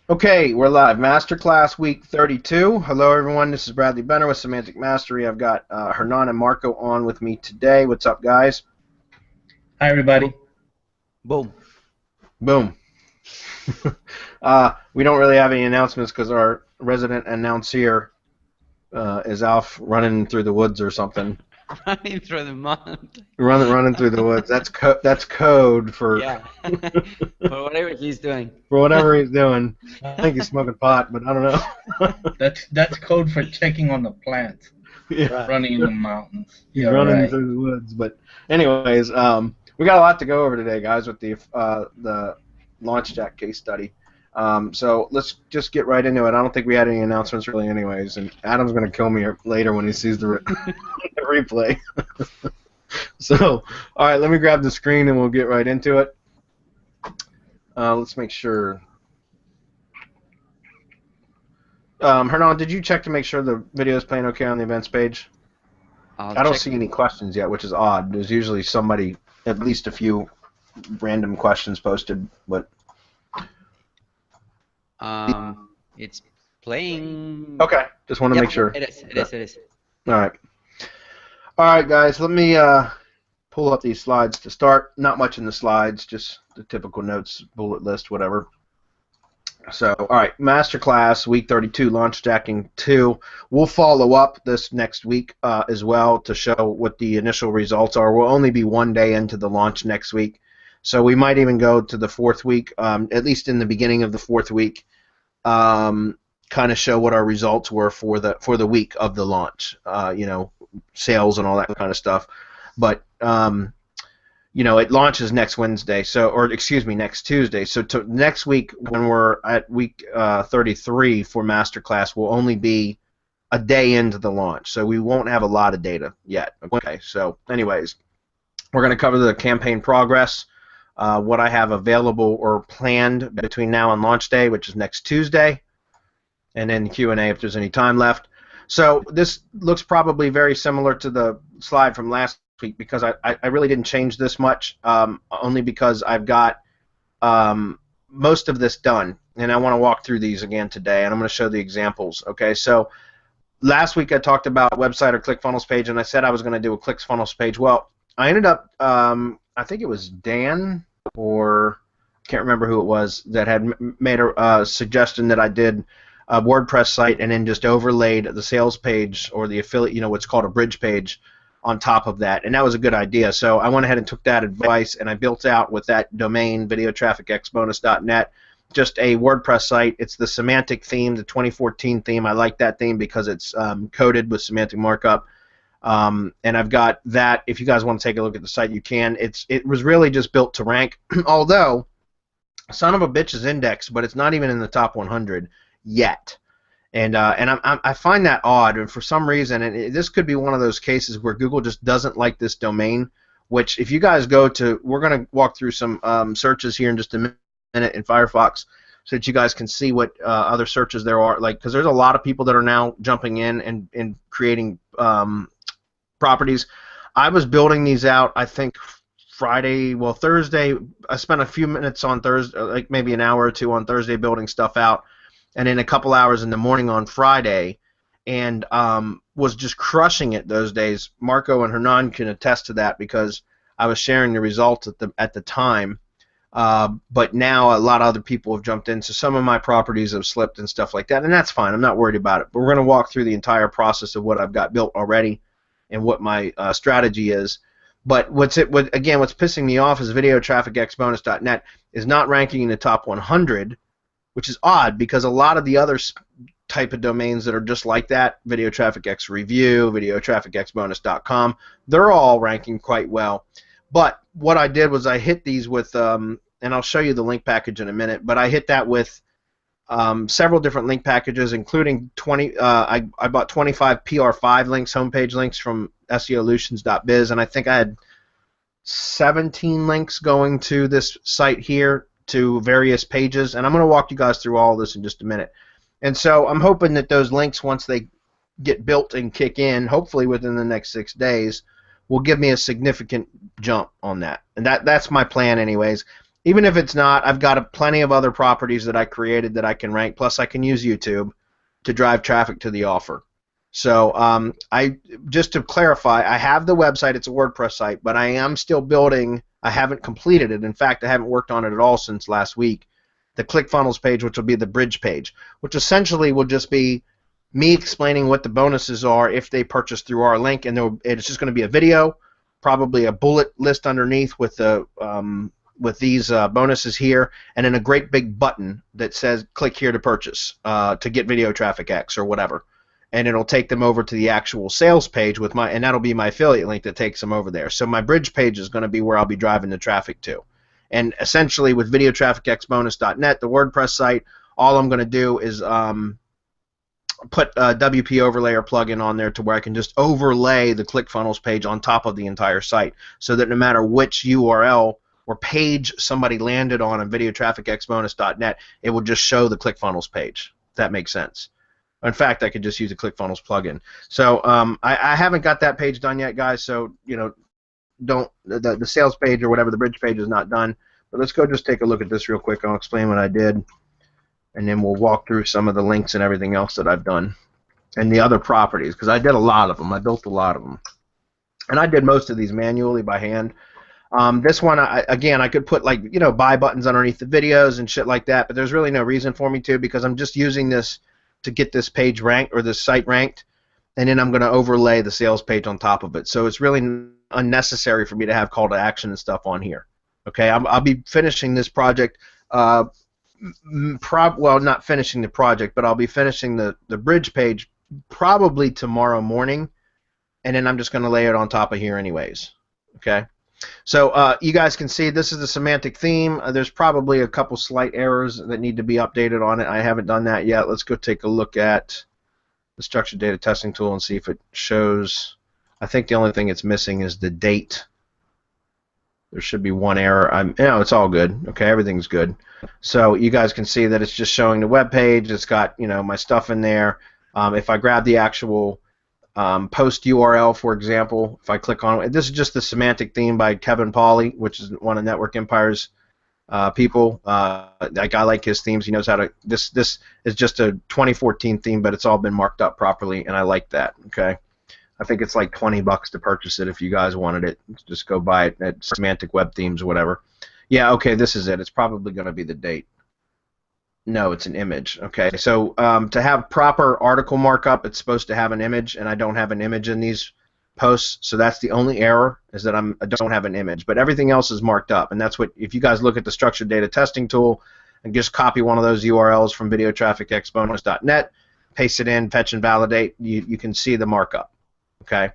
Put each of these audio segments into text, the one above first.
Okay, we're live. Masterclass week 32. Hello, everyone. This is Bradley Benner with Semantic Mastery. I've got Hernan and Marco on with me today. What's up, guys? Hi, everybody. Boom. Boom. We don't really have any announcements because our resident announcer is off running through the woods or something. Running through the mud. Running through the woods. That's code for Yeah. For whatever he's doing. for whatever he's doing. I think he's smoking pot, but I don't know. That's code for checking on the plants, Yeah. running in the mountains. He's You're running right. through the woods. But anyways, we got a lot to go over today, guys, with the launch jack case study. So let's just get right into it. I don't think we had any announcements really, anyways. And Adam's gonna kill me later when he sees the the replay. So, all right, let me grab the screen and we'll get right into it. Let's make sure. Hernan, did you check to make sure the video is playing okay on the events page? I'll I don't check. see any questions yet, which is odd. There's usually somebody, at least a few random questions posted, but It's playing. okay. Just want to Yep, make sure. it is. It is. It is. All right. All right, guys. Let me pull up these slides to start. Not much in the slides, just the typical notes, bullet list, whatever. So, all right, Masterclass Week 32, Launch Stacking 2. We'll follow up this next week as well to show what the initial results are. We'll only be one day into the launch next week, so we might even go to the fourth week, at least in the beginning of the fourth week, kind of show what our results were for the week of the launch, sales and all that kind of stuff. But it launches next Wednesday, next Tuesday. So next week, when we're at week 33 for Masterclass, will only be a day into the launch, so we won't have a lot of data yet. Okay, so anyways, we're going to cover the campaign progress, what I have available or planned between now and launch day, which is next Tuesday, and then Q&A if there's any time left. So this looks probably very similar to the slide from last week because I really didn't change this much, only because I've got most of this done, and I want to walk through these again today, and I'm going to show the examples. Okay, so last week I talked about website or ClickFunnels page, and I said I was going to do a ClickFunnels page. Well, I ended up, I think it was Dan, or I can't remember who it was, that had made a suggestion that I did a WordPress site and then just overlaid the sales page or the affiliate, what's called a bridge page on top of that, and that was a good idea. So I went ahead and took that advice and I built out with that domain, videotrafficexbonus.net, just a WordPress site. It's the semantic theme, the 2014 theme. I like that theme because it's coded with semantic markup. And I've got that. If you guys want to take a look at the site, you can. It was really just built to rank, although son of a bitch is indexed, but it's not even in the top 100 yet. And I find that odd, and for some reason, and this could be one of those cases where Google just doesn't like this domain, which if you guys go to, we're going to walk through some searches here in just a minute in Firefox so that you guys can see what other searches there are, because there's a lot of people that are now jumping in and creating properties. I was building these out, I think, Thursday. I spent a few minutes on Thursday, like maybe an hour or two on Thursday building stuff out, and then a couple hours in the morning on Friday, and was just crushing it those days. Marco and Hernan can attest to that because I was sharing the results at the time. But now a lot of other people have jumped in, so some of my properties have slipped and stuff like that, and that's fine. I'm not worried about it. But we're going to walk through the entire process of what I've got built already and what my strategy is. But what's pissing me off is videotrafficexbonus.net is not ranking in the top 100, which is odd because a lot of the other type of domains that are just like that, Video Traffic X Review, videotrafficexbonus.com, they're all ranking quite well. But what I did was I hit these with, and I'll show you the link package in a minute, but I hit that with several different link packages, including 20. I bought 25 PR5 links, homepage links from SEOlutions.biz, and I think I had 17 links going to this site here to various pages, and I'm going to walk you guys through all of this in just a minute. And so I'm hoping that those links, once they get built and kick in, hopefully within the next 6 days, will give me a significant jump on that. And that's my plan anyways. Even if it's not, I've got plenty of other properties that I created that I can rank. Plus, I can use YouTube to drive traffic to the offer. So just to clarify, I have the website. It's a WordPress site, but I am still building. I haven't completed it. In fact, I haven't worked on it at all since last week. The ClickFunnels page, which will be the bridge page, which essentially will just be me explaining what the bonuses are if they purchase through our link, and it's just going to be a video, probably a bullet list underneath with the with these bonuses here, and then a great big button that says click here to purchase to get video traffic X or whatever, and it'll take them over to the actual sales page with and that'll be my affiliate link that takes them over there. So my bridge page is going to be where I'll be driving the traffic to. And essentially with videotrafficxbonus.net, the WordPress site, all I'm going to do is put a WP overlay or plugin on there to where I can just overlay the ClickFunnels page on top of the entire site, so that no matter which URL or page somebody landed on videotrafficxbonus.net, it will just show the ClickFunnels page. If that makes sense. In fact, I could just use a ClickFunnels plugin. So I haven't got that page done yet, guys. So the sales page or whatever, the bridge page is not done. But let's go just take a look at this real quick. I'll explain what I did, and then we'll walk through some of the links and everything else that I've done and the other properties, because I did a lot of them. I built a lot of them, and I did most of these manually by hand. This one, again, I could put buy buttons underneath the videos and shit like that, but there's really no reason for me to, because I'm just using this to get this page ranked or this site ranked, and then I'm going to overlay the sales page on top of it. So it's really unnecessary for me to have call to action and stuff on here. Okay, I'll be finishing this project. Well, not finishing the project, but I'll be finishing the bridge page probably tomorrow morning, and then I'm just going to lay it on top of here anyways. Okay. So you guys can see this is the semantic theme. There's probably a couple slight errors that need to be updated on it. I haven't done that yet. Let's go take a look at the structured data testing tool and see if it shows. I think the only thing it's missing is the date. There should be one error. It's all good. Okay, everything's good. So you guys can see that it's just showing the web page. It's got my stuff in there. If I grab the actual post URL, for example, if I click on it, this is just the semantic theme by Kevin Pauly, which is one of Network Empire's people. That guy, like his themes. He knows how to. This is just a 2014 theme, but it's all been marked up properly, and I like that. Okay, I think it's like $20 to purchase it if you guys wanted it. Just go buy it at Semantic Web Themes or whatever. Yeah, okay, this is it. It's probably going to be the date. No, it's an image. Okay, so to have proper article markup, it's supposed to have an image, and I don't have an image in these posts, so that's the only error, is that I don't have an image. But everything else is marked up, and that's what, if you guys look at the structured data testing tool and just copy one of those URLs from videotrafficxbonus.net, paste it in, fetch and validate, you can see the markup. Okay,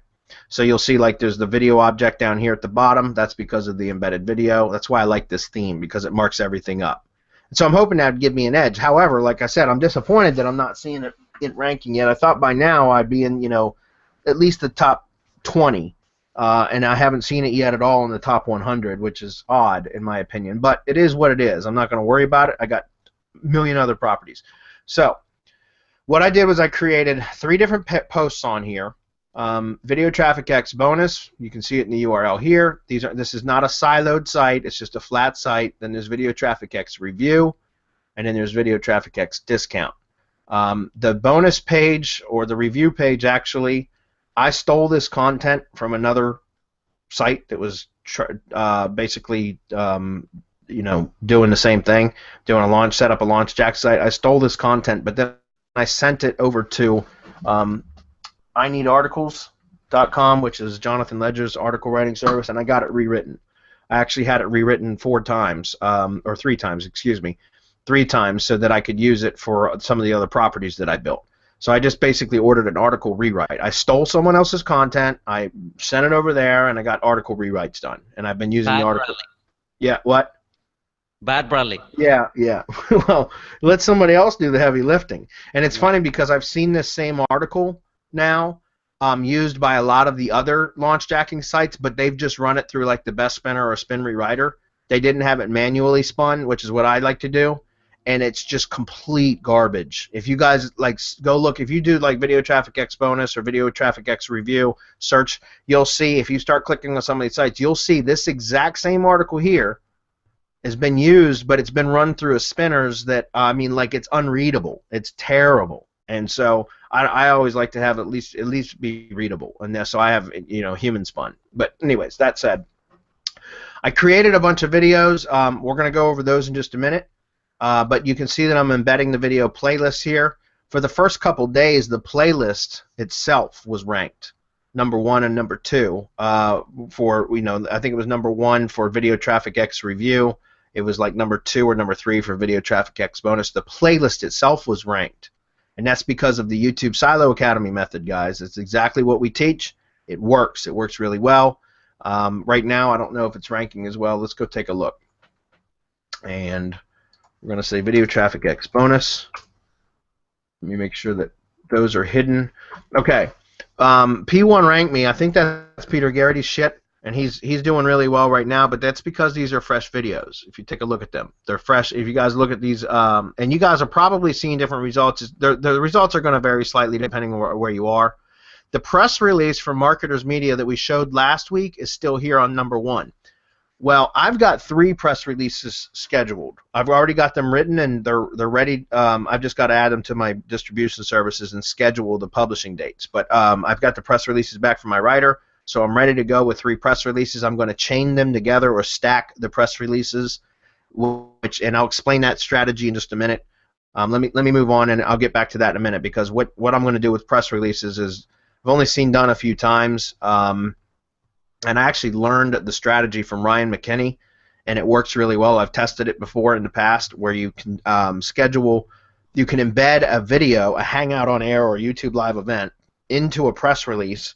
so you'll see there's the video object down here at the bottom. That's because of the embedded video. That's why I like this theme, because it marks everything up. So I'm hoping that would give me an edge. However, like I said, I'm disappointed that I'm not seeing it ranking yet. I thought by now I'd be in, at least the top 20, and I haven't seen it yet at all in the top 100, which is odd in my opinion. But it is what it is. I'm not going to worry about it. I got a million other properties. So what I did was I created 3 different posts on here. Video Traffic X bonus, you can see it in the URL here. This is not a siloed site, it's just a flat site. Then there's Video Traffic X review, and then there's Video Traffic X discount. The bonus page, or the review page, actually, I stole this content from another site that was basically doing the same thing, set up a launch jack site. I stole this content, but then I sent it over to ineedarticles.com, which is Jonathan Ledger's article writing service, and I got it rewritten. I actually had it rewritten 4 times, or 3 times, excuse me, 3 times, so that I could use it for some of the other properties that I built. So I just basically ordered an article rewrite. I stole someone else's content, I sent it over there, and I got article rewrites done. And I've been using the article. Bradley. Yeah, what? Bad Bradley. Yeah. Well, let somebody else do the heavy lifting. And it's funny because I've seen this same article now used by a lot of the other launch jacking sites, but they've just run it through the Best Spinner or Spin Rewriter. They didn't have it manually spun, which is what I like to do, and it's just complete garbage. If you guys go look, if you do Video Traffic X bonus or Video Traffic X review search, you'll see, if you start clicking on some of these sites, you'll see this exact same article here has been used, but it's been run through a spinners that, I mean, like, it's unreadable. It's terrible. And so I always like to have at least be readable. And so I have, human spun. But anyways, that said, I created a bunch of videos. We're going to go over those in just a minute. But you can see that I'm embedding the video playlists here. For the first couple days, the playlist itself was ranked #1 and #2 for, I think it was #1 for Video Traffic X Review. It was like #2 or #3 for Video Traffic X Bonus. The playlist itself was ranked. And that's because of the YouTube Silo Academy method, guys. It's exactly what we teach. It works. It works really well. Right now, I don't know if it's ranking as well. Let's go take a look. And we're going to say Video Traffic X Bonus. Let me make sure that those are hidden. Okay. P1 ranked me. I think that's Peter Garrity's shit, and he's doing really well right now, but that's because these are fresh videos. If you take a look at them, they're fresh. If you guys look at these, and you guys are probably seeing different results. The results are going to vary slightly depending on where you are. The press release from Marketers Media that we showed last week is still here on #1. Well, I've got 3 press releases scheduled. I've already got them written and they're ready. I've just got to add them to my distribution services and schedule the publishing dates. But I've got the press releases back from my writer, so I'm ready to go with 3 press releases. I'm going to chain them together or stack the press releases, and I'll explain that strategy in just a minute. Let me move on, and I'll get back to that in a minute, because what I'm going to do with press releases is I've only seen done a few times. And I actually learned the strategy from Ryan McKinney, and it works really well. I've tested it before in the past, where you can you can embed a video, a Hangout on Air or YouTube Live event, into a press release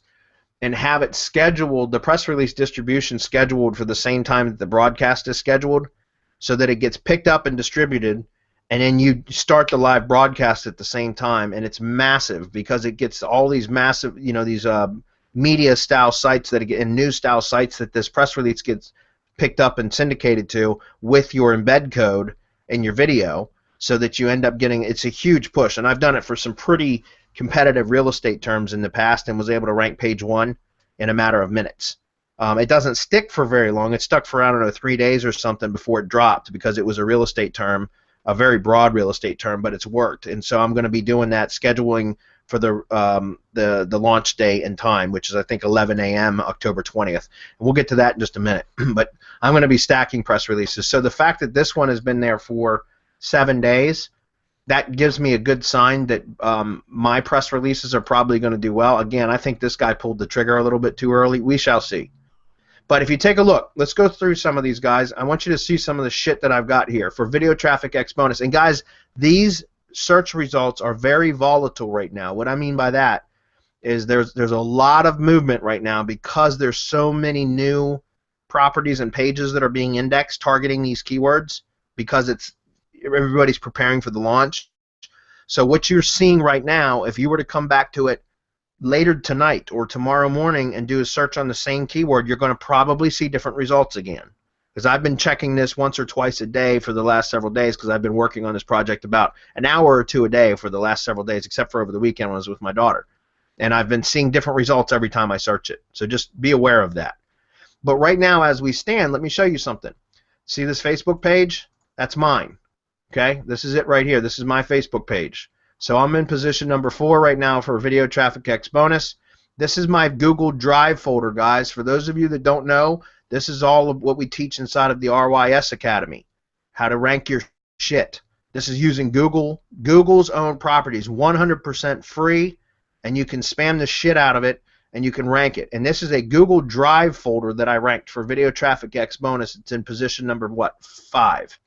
and have it scheduled, the press release distribution scheduled for the same time that the broadcast is scheduled, so that it gets picked up and distributed, and then you start the live broadcast at the same time, and it's massive because it gets all these massive, these media style sites and news style sites that this press release gets picked up and syndicated to with your embed code in your video, so that you end up getting, it's a huge push. And I've done it for some pretty competitive real estate terms in the past and was able to rank page 1 in a matter of minutes. It doesn't stick for very long. It stuck for, I don't know, 3 days or something before it dropped, because it was a real estate term, a very broad real estate term, but it's worked. And so I'm going to be doing that, scheduling for the launch day and time, which is, I think, 11 a.m. October 20th. And we'll get to that in just a minute. But I'm going to be stacking press releases. So the fact that this one has been there for 7 days, that gives me a good sign that my press releases are probably going to do well. Again, I think this guy pulled the trigger a little bit too early. We shall see. But if you take a look, let's go through some of these, guys. I want you to see some of the shit that I've got here for Video Traffic X Bonus. And guys, these search results are very volatile right now. What I mean by that is there's a lot of movement right now, because there's so many new properties and pages that are being indexed targeting these keywords, because everybody's preparing for the launch. So what you're seeing right now, if you were to come back to it later tonight or tomorrow morning and do a search on the same keyword, you're going to probably see different results again. Because I've been checking this once or twice a day for the last several days, because I've been working on this project about an hour or 2 a day for the last several days, except for over the weekend when I was with my daughter. And I've been seeing different results every time I search it. So just be aware of that. But right now, as we stand, let me show you something. See this Facebook page? That's mine. Okay? This is it right here. This is my Facebook page. So I'm in position #4 right now for Video Traffic X Bonus. This is my Google Drive folder, guys. For those of you that don't know, this is all of what we teach inside of the RYS Academy, how to rank your shit. This is using Google's own properties, 100% free, and you can spam the shit out of it, and you can rank it. And this is a Google Drive folder that I ranked for Video Traffic X Bonus. It's in position #5.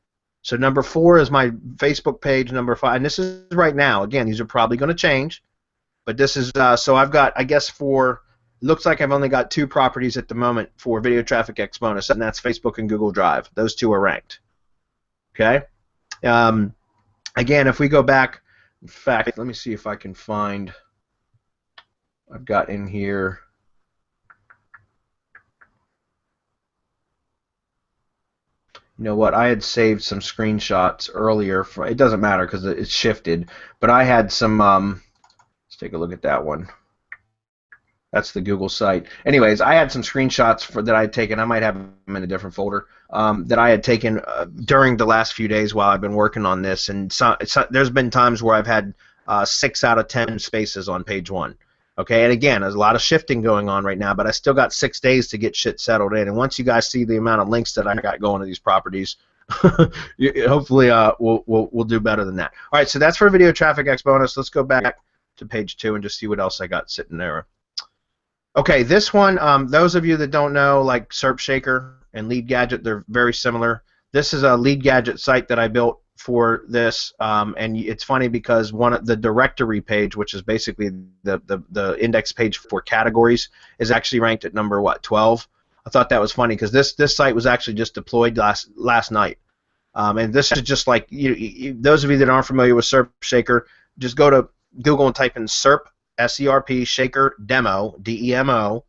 So #4 is my Facebook page, #5, and this is right now. Again, these are probably going to change, but this is, so I've got, I guess, looks like I've only got 2 properties at the moment for Video Traffic X Bonus, and that's Facebook and Google Drive. Those 2 are ranked. Okay? Again, if we go back, in fact, let me see if I can find, I've got in here, you know what, I had saved some screenshots earlier. It doesn't matter because it's shifted, but I had some, let's take a look at that one. That's the Google site. Anyways, I had some screenshots that I had taken. I might have them in a different folder that I had taken during the last few days while I've been working on this. And there's been times where I've had 6 out of 10 spaces on page 1. Okay, and again, there's a lot of shifting going on right now, but I still got 6 days to get shit settled in. And once you guys see the amount of links that I got going to these properties, hopefully we'll do better than that. All right, so that's for Video Traffic X bonus. Let's go back to page 2 and just see what else I got sitting there. Okay, this one, those of you that don't know, like SERP Shaker and Lead Gadget, they're very similar. This is a Lead Gadget site that I built for this, and it's funny because the directory page, which is basically the index page for categories, is actually ranked at number 12. I thought that was funny because this site was actually just deployed last night, and this is just like those of you that aren't familiar with SERP Shaker, just go to Google and type in SERP SERP Shaker Demo DEMO,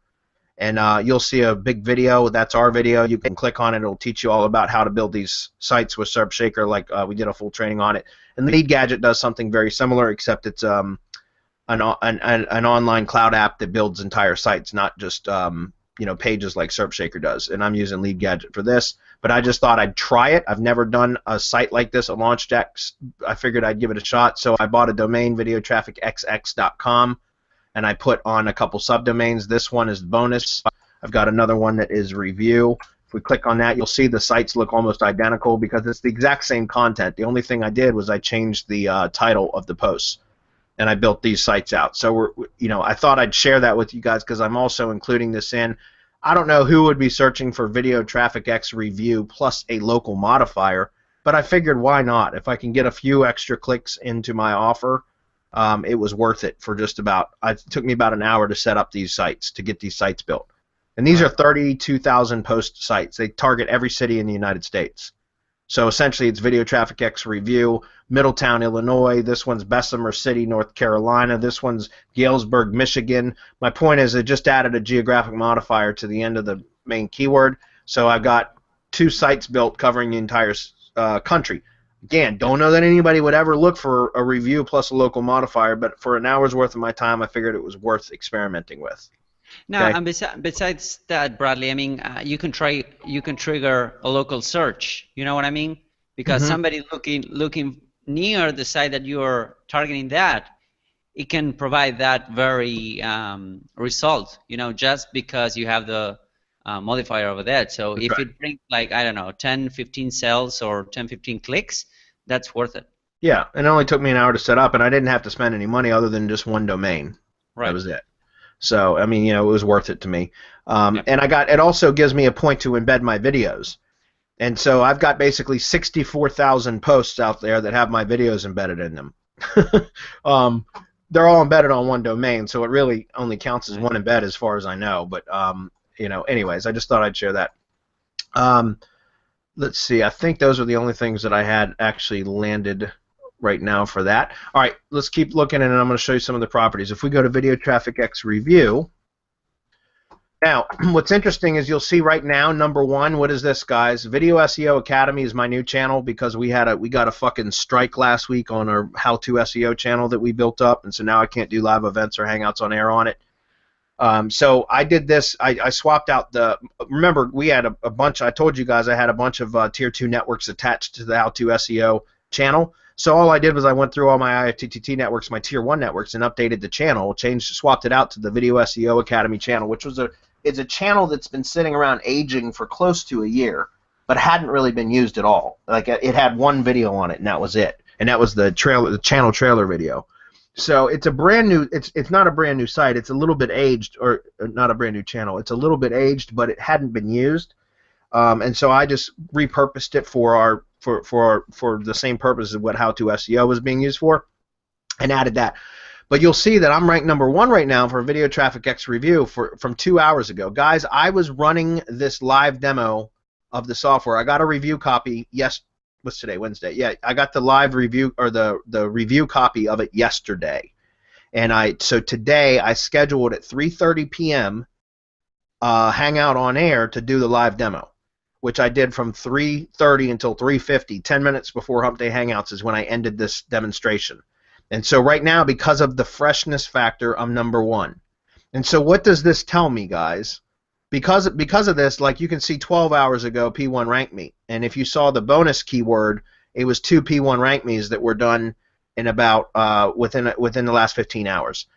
and you'll see a big video. That's our video. You can click on it. It'll teach you all about how to build these sites with SERP Shaker. Like we did a full training on it. And Lead Gadget does something very similar, except it's an online cloud app that builds entire sites, not just pages like SERP Shaker does. And I'm using Lead Gadget for this, but I just thought I'd try it. I've never done a site like this, a launch deck. I figured I'd give it a shot, so I bought a domain, videotrafficxx.com, and I put on a couple subdomains. This one is bonus. I've got another one that is review. If we click on that, you'll see the sites look almost identical because it's the exact same content. The only thing I did was I changed the title of the posts, and I built these sites out. So I thought I'd share that with you guys because I'm also including this in. I don't know who would be searching for Video Traffic X review plus a local modifier, but I figured why not? If I can get a few extra clicks into my offer, it was worth it for just about. It took me about an hour to set up these sites, to get these sites built. And these are 32,000 post sites. They target every city in the United States. So essentially it's Video Traffic X review, Middletown, Illinois. This one's Bessemer City, North Carolina. This one's Galesburg, Michigan. My point is it just added a geographic modifier to the end of the main keyword. So I've got 2 sites built covering the entire country. Again, don't know that anybody would ever look for a review plus a local modifier, but for an hour's worth of my time, I figured it was worth experimenting with. No, Okay. and besides that, Bradley, I mean, you can trigger a local search. You know what I mean? Because somebody looking near the site that you're targeting, it can provide that very result. Just because you have the modifier over there. So That's if right. it brings, like, I don't know, 10, 15 cells or 10, 15 clicks, that's worth it. Yeah, and it only took me an hour to set up, and I didn't have to spend any money other than just one domain. Right. That was it. So, I mean, it was worth it to me. Yep. And it also gives me a point to embed my videos. And so I've got basically 64,000 posts out there that have my videos embedded in them. They're all embedded on one domain, so it really only counts as one embed as far as I know. But, anyways, I just thought I'd share that. Let's see. I think those are the only things that I had actually landed right now for that. All right, let's keep looking, and I'm going to show you some of the properties. If we go to Video Traffic X Review, now what's interesting is you'll see right now, number 1, what is this, guys? Video SEO Academy is my new channel because we got a fucking strike last week on our How to SEO channel that we built up, and so now I can't do live events or hangouts on air on it. So I did this. I swapped out remember, we had a bunch. I told you guys I had a bunch of Tier 2 networks attached to the How to SEO channel. So all I did was I went through all my IFTTT networks, my Tier 1 networks, and updated the channel, swapped it out to the Video SEO Academy channel, which is a channel that's been sitting around aging for close to a year, but hadn't really been used at all. Like, it had one video on it, and that was it. And that was the channel trailer video. So it's a brand new. It's not a brand new site. It's a little bit aged, or not a brand new channel. It's a little bit aged, but it hadn't been used. And so I just repurposed it for the same purpose of what How to SEO was being used for, and added that. But you'll see that I'm ranked number 1 right now for Video Traffic X Review from 2 hours ago. Guys, I was running this live demo of the software. I got a review copy. What's today? Wednesday. Yeah, I got the live review, or the review copy of it yesterday. And so today I scheduled at 3:30 p.m. Hangout on air to do the live demo, which I did from 3:30 until 3:50, 10 minutes before Hump Day Hangouts is when I ended this demonstration. And so right now, because of the freshness factor, I'm number 1. And so what does this tell me, guys? Because of this, like you can see 12 hours ago, P1 ranked me. And if you saw the bonus keyword, it was 2 P1 rank me's that were done in about within the last 15 hours.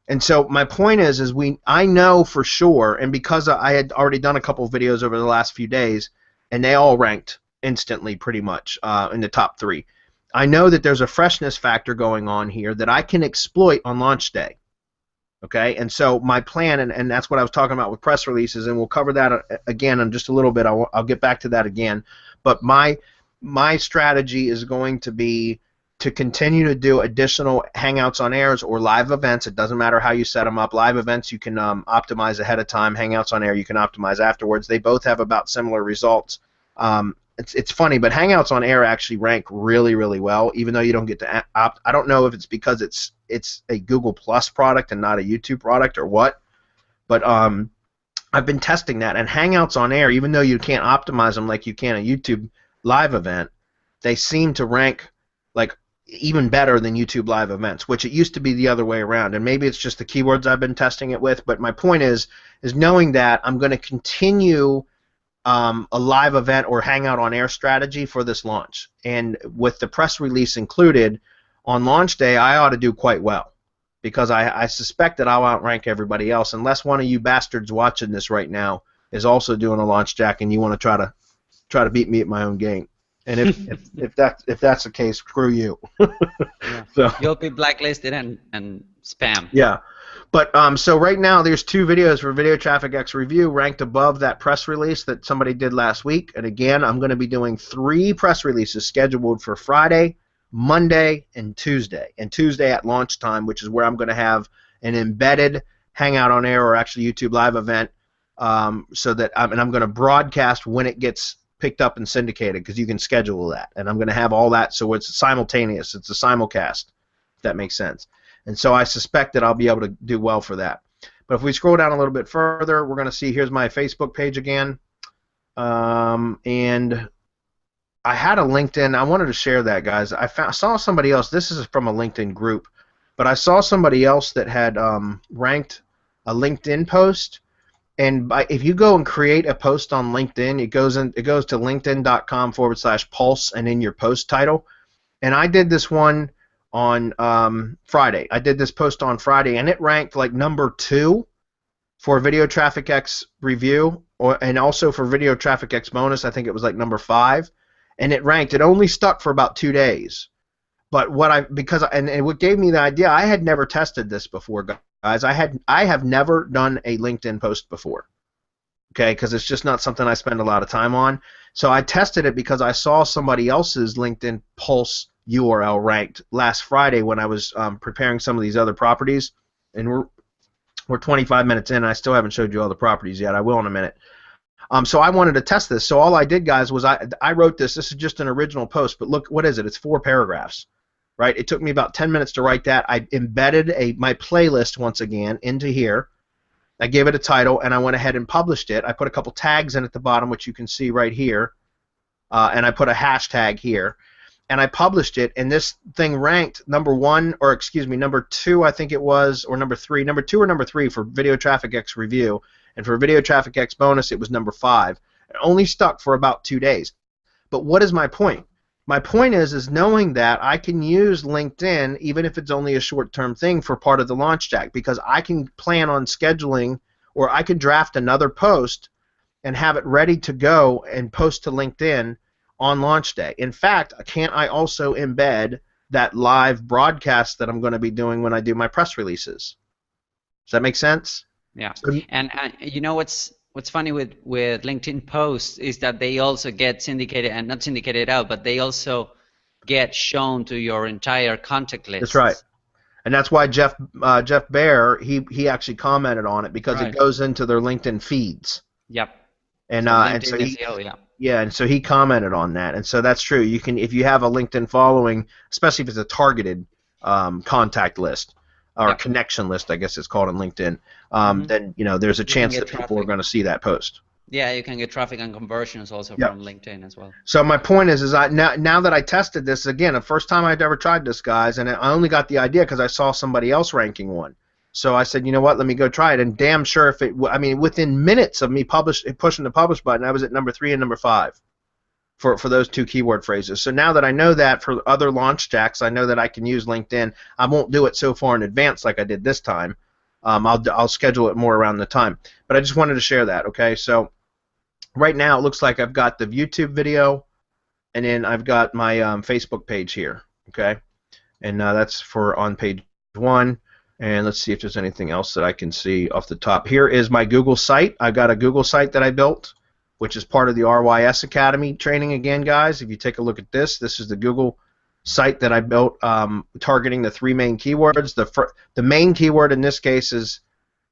And so my point is I know for sure, and because I had already done a couple of videos over the last few days, and they all ranked instantly pretty much in the top 3. I know that there's a freshness factor going on here that I can exploit on launch day. Okay, and so my plan, and that's what I was talking about with press releases, and we'll cover that again in just a little bit. I'll get back to that again. But my strategy is going to be to continue to do additional Hangouts on Airs or live events. It doesn't matter how you set them up. Live events you can optimize ahead of time. Hangouts on Air you can optimize afterwards. They both have about similar results. It's funny, but Hangouts on Air actually rank really, really well, even though you don't get to opt. I don't know if it's because it's a Google Plus product and not a YouTube product or what, but I've been testing that. And Hangouts on Air, even though you can't optimize them like you can a YouTube live event, they seem to rank like even better than YouTube live events, which it used to be the other way around. And maybe it's just the keywords I've been testing it with, but my point is knowing that I'm going to continue a live event or Hangout on Air strategy for this launch. And with the press release included, on launch day, I ought to do quite well because I suspect that I'll outrank everybody else unless one of you bastards watching this right now is also doing a launch jack and you want to try to beat me at my own game. And if that's the case, screw you. Yeah. So you'll be blacklisted and spam. Yeah. But so right now there's 2 videos for Video Traffic X Review ranked above that press release that somebody did last week. And again, I'm going to be doing 3 press releases scheduled for Friday, Monday, and Tuesday. And Tuesday at launch time, which is where I'm going to have an embedded Hangout on Air or actually YouTube Live event, so that I'm going to broadcast when it gets picked up and syndicated because you can schedule that. And I'm going to have all that so it's simultaneous. It's a simulcast, if that makes sense. And so I suspect that I'll be able to do well for that. But if we scroll down a little bit further, we're going to see here's my Facebook page again. And I had a LinkedIn. I wanted to share that, guys. Saw somebody else. This is from a LinkedIn group. But I saw somebody else that had ranked a LinkedIn post. And if you go and create a post on LinkedIn, it goes to linkedin.com/pulse and in your post title. And I did this one on Friday. I did this post on Friday, and it ranked like number 2 for Video Traffic X Review, and also for Video Traffic X Bonus. I think it was like number 5, and it ranked. It only stuck for about 2 days. But and what gave me the idea, I had never tested this before, guys. I have never done a LinkedIn post before. Okay, because it's just not something I spend a lot of time on. So I tested it because I saw somebody else's LinkedIn Pulse URL ranked last Friday when I was preparing some of these other properties, and we're 25 minutes in and I still haven't showed you all the properties yet. I will in a minute. So I wanted to test this. So all I did, guys, was I wrote this. This is just an original post, but look, what is it? It's 4 paragraphs, right? It took me about 10 minutes to write that. I embedded my playlist once again into here. I gave it a title, and I went ahead and published it. I put a couple tags in at the bottom, which you can see right here, and I put a hashtag here. And I published it, and this thing ranked number 2, I think it was, or number 3, number 2 or number 3 for Video Traffic X Review, and for Video Traffic X Bonus, it was number 5. It only stuck for about 2 days. But what is my point? My point is knowing that I can use LinkedIn, even if it's only a short-term thing, for part of the launch jack, because I can plan on scheduling, or I can draft another post and have it ready to go and post to LinkedIn on launch day. In fact, can't I also embed that live broadcast that I'm going to be doing when I do my press releases? Does that make sense? Yeah. And you know what's funny with LinkedIn posts is that they also get syndicated, and not syndicated out, but they also get shown to your entire contact list. That's right. And that's why Jeff Baer, he actually commented on it, because it goes into their LinkedIn feeds. Yep. And so SEO, yeah, and so he commented on that, and so that's true. You can, if you have a LinkedIn following, especially if it's a targeted contact list or connection list, I guess it's called in LinkedIn, then there's a chance that people are going to see that post. Yeah, you can get traffic and conversions also from LinkedIn as well. So my point is now that I tested this again, the first time I'd ever tried this, guys, and I only got the idea because I saw somebody else ranking one. So I said, you know what, let me go try it. And damn sure if it, I mean, within minutes of me pushing the publish button, I was at number 3 and number 5 for those 2 keyword phrases. So now that I know that for other launch jacks, I know that I can use LinkedIn. I won't do it so far in advance like I did this time. I'll schedule it more around the time. But I just wanted to share that, okay? So right now it looks like I've got the YouTube video, and then I've got my Facebook page here, okay? And that's for on page 1. And let's see if there's anything else that I can see off the top. Here is my Google site. I've got a Google site that I built, which is part of the RYS Academy training again, guys. If you take a look at this, this is the Google site that I built targeting the 3 main keywords. The main keyword in this case is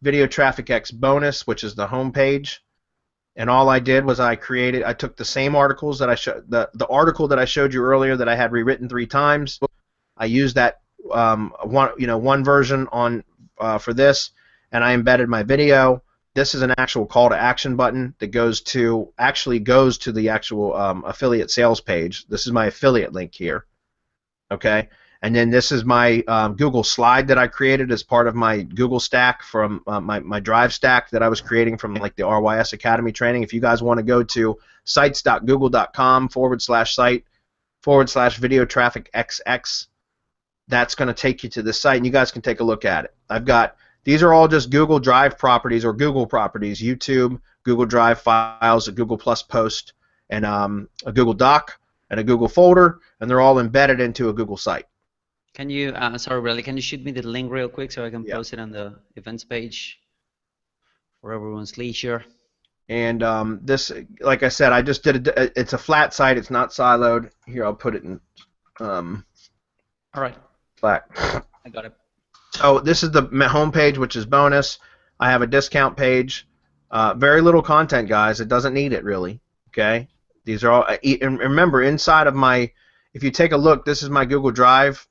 Video Traffic X Bonus, which is the home page. And all I did was I took the same articles that I showed, the article that I showed you earlier that I had rewritten 3 times. I used that one version on for this, and I embedded my video. This is an actual call to action button that actually goes to the actual affiliate sales page. This is my affiliate link here, okay? And then this is my Google slide that I created as part of my Google stack from my Drive stack that I was creating from like the RYS Academy training. If you guys want to go to sites.google.com/site/video traffic XX, that's going to take you to the site, and you guys can take a look at it. These are all just Google Drive properties or Google properties: YouTube, Google Drive files, a Google Plus post, and a Google Doc, and a Google folder, and they're all embedded into a Google site. Can you, sorry, Bradley, can you shoot me the link real quick so I can post it on the events page for everyone's leisure? And this, like I said, I just did it. It's a flat site. It's not siloed. Here, I'll put it in. All right. Flat. I got it. So this is the home page, which is bonus. I have a discount page. Very little content, guys. It doesn't need it really. Okay. These are all. And remember, inside of my, if you take a look, this is my Google Drive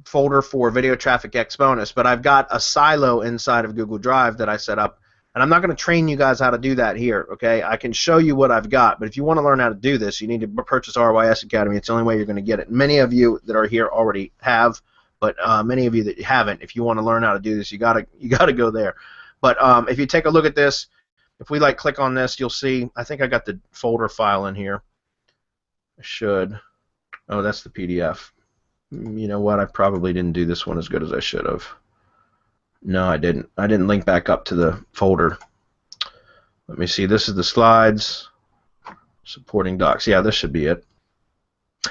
folder for Video Traffic X Bonus. But I've got a silo inside of Google Drive that I set up, and I'm not going to train you guys how to do that here. Okay. I can show you what I've got, but if you want to learn how to do this, you need to purchase RYS Academy. It's the only way you're going to get it. Many of you that are here already have. But many of you that haven't, if you want to learn how to do this, you gotta go there. But if you take a look at this, if we click on this, you'll see. I think I got the folder file in here. I should. Oh, that's the PDF. You know what? I probably didn't do this one as good as I should have. No, I didn't. I didn't link back up to the folder. Let me see. This is the slides. Supporting docs. Yeah, this should be it.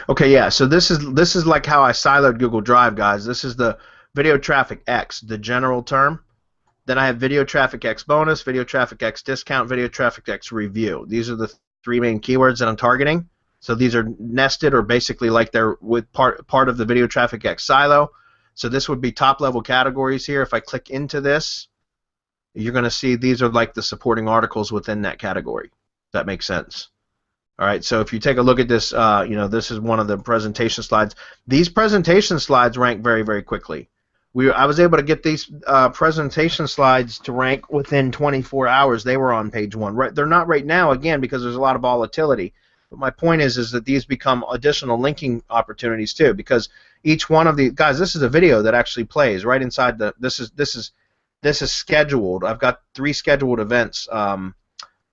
Okay, yeah, so this is like how I siloed Google Drive, guys. This is the Video Traffic X, the general term. Then I have Video Traffic X Bonus, Video Traffic X Discount, Video Traffic X Review. These are the 3 main keywords that I'm targeting. So these are nested, or basically like they're with part of the Video Traffic X silo. So this would be top-level categories here. If I click into this, you're going to see these are like the supporting articles within that category. If that makes sense. All right, so if you take a look at this, this is one of the presentation slides. These presentation slides rank very, very quickly. I was able to get these presentation slides to rank within 24 hours. They were on page 1. Right, they're not right now, again, because there's a lot of volatility. But my point is that these become additional linking opportunities too, because each one of the guys, this is a video that actually plays right inside the. This is scheduled. I've got 3 scheduled events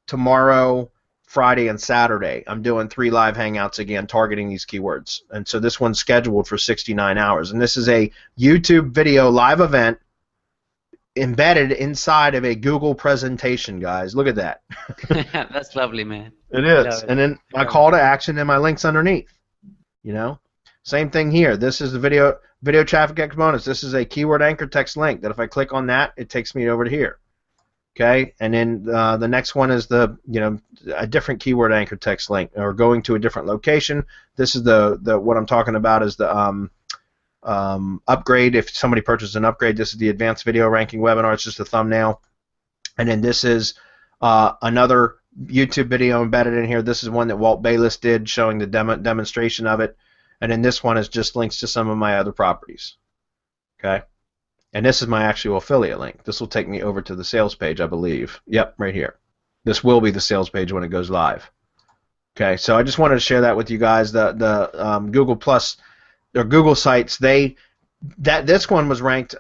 tomorrow, Friday, and Saturday. I'm doing 3 live hangouts again targeting these keywords. And so this one's scheduled for 69 hours. And this is a YouTube video live event embedded inside of a Google presentation, guys. Look at that. That's lovely, man. It is. And then my call to action and my links underneath. Same thing here. This is the video traffic X bonus. This is a keyword anchor text link that if I click on that, it takes me over to here. Okay, and then the next one is a different keyword anchor text link, or going to a different location. This is the what I'm talking about is the upgrade. If somebody purchases an upgrade, this is the advanced video ranking webinar. It's just a thumbnail, and then this is another YouTube video embedded in here. This is one that Walt Bayless did showing the demonstration of it, and then this one is just links to some of my other properties. Okay. And this is my actual affiliate link. This will take me over to the sales page, I believe. Yep, right here. This will be the sales page when it goes live. Okay, so I just wanted to share that with you guys. The Google Plus or Google sites, this one was ranked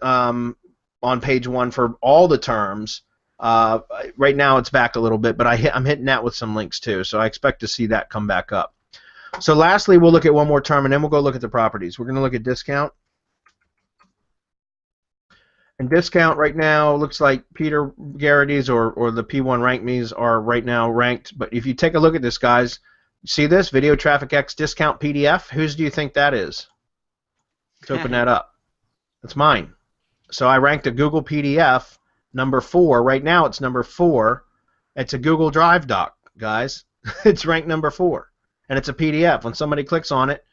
on page 1 for all the terms. Right now it's back a little bit, but I'm hitting that with some links too, so I expect to see that come back up. So lastly, we'll look at one more term, and then we'll go look at the properties. We're going to look at discount. And discount right now looks like Peter Garrity's or the P1 rank me's are right now ranked. But if you take a look at this, guys, see this Video Traffic X discount PDF? Whose do you think that is? Let's open that up. That's mine. So I ranked a Google PDF number 4. Right now it's number 4. It's a Google Drive doc, guys. It's ranked number 4. And it's a PDF. When somebody clicks on it,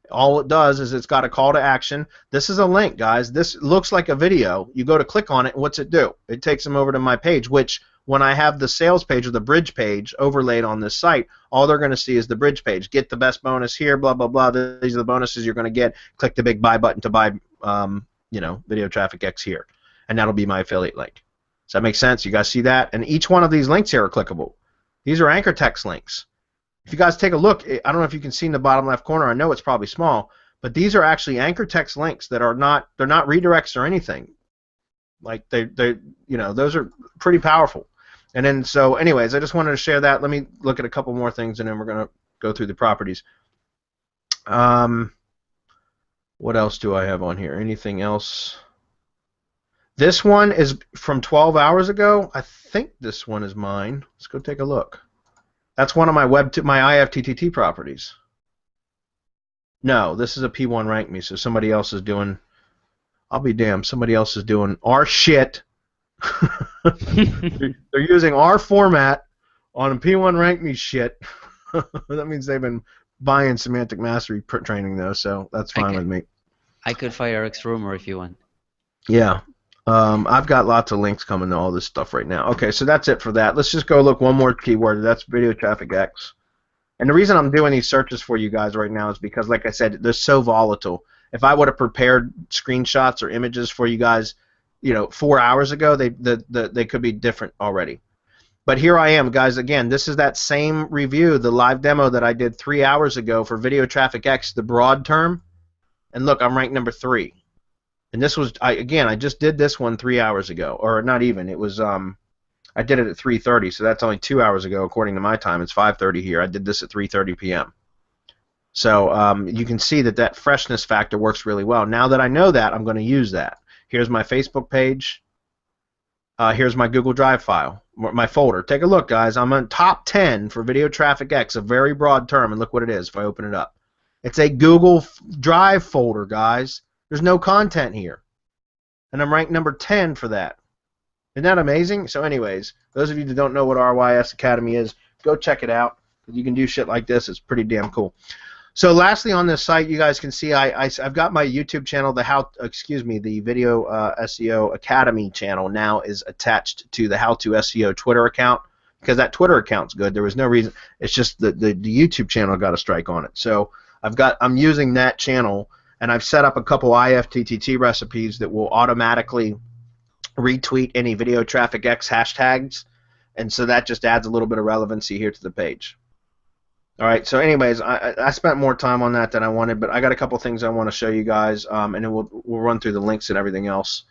all it does is it's got a call to action. This is a link, guys. This looks like a video. You go to click on it, and what's it do? It takes them over to my page, which when I have the sales page or the bridge page overlaid on this site, all they're going to see is the bridge page. Get the best bonus here, blah, blah, blah. These are the bonuses you're going to get. Click the big buy button to buy Video Traffic X here. And that'll be my affiliate link. Does that make sense? You guys see that? And each one of these links here are clickable. These are anchor text links. If you guys take a look, I don't know if you can see in the bottom left corner. I know it's probably small, but these are actually anchor text links that are they're not redirects or anything. Like those are pretty powerful. And then so anyways, I just wanted to share that. Let me look at a couple more things, and then we're going to go through the properties. What else do I have on here? Anything else? This one is from 12 hours ago. I think this one is mine. Let's go take a look. That's one of my my IFTTT properties. No, this is a P1 rank me, so somebody else is doing. I'll be damned. Somebody else is doing our shit. They're using our format on a P1 rank me shit. That means they've been buying semantic mastery training though, so that's fine with me. I could fire X Rumor if you want. Yeah. I've got lots of links coming to all this stuff right now. Okay, so that's it for that. Let's just go look one more keyword. That's Video Traffic X. And the reason I'm doing these searches for you guys right now is because, like I said, they're so volatile. If I would have prepared screenshots or images for you guys, 4 hours ago, they could be different already. But here I am, guys. Again, this is that same review, the live demo that I did 3 hours ago for Video Traffic X, the broad term. And look, I'm ranked number 3. And this was, I just did this one 3 hours ago, or not even. It was, I did it at 3:30, so that's only 2 hours ago according to my time. It's 5:30 here. I did this at 3:30 p.m. So you can see that freshness factor works really well. Now that I know that, I'm going to use that. Here's my Facebook page. Here's my Google Drive file, my folder. Take a look, guys. I'm on top 10 for Video Traffic X, a very broad term, and look what it is if I open it up. It's a Google Drive folder, guys. There's no content here. And I'm ranked number 10 for that. Isn't that amazing? So anyways, those of you that don't know what RYS Academy is, go check it out. You can do shit like this. It's pretty damn cool. So lastly on this site, you guys can see I've got my YouTube channel, the Video SEO Academy channel now is attached to the How to SEO Twitter account because that Twitter account's good. There was no reason. It's just the YouTube channel got a strike on it. So I'm using that channel. And I've set up a couple IFTTT recipes that will automatically retweet any Video Traffic X hashtags, and so that just adds a little bit of relevancy here to the page. All right, so anyways, I spent more time on that than I wanted, but I got a couple things I want to show you guys, and then we'll run through the links and everything else.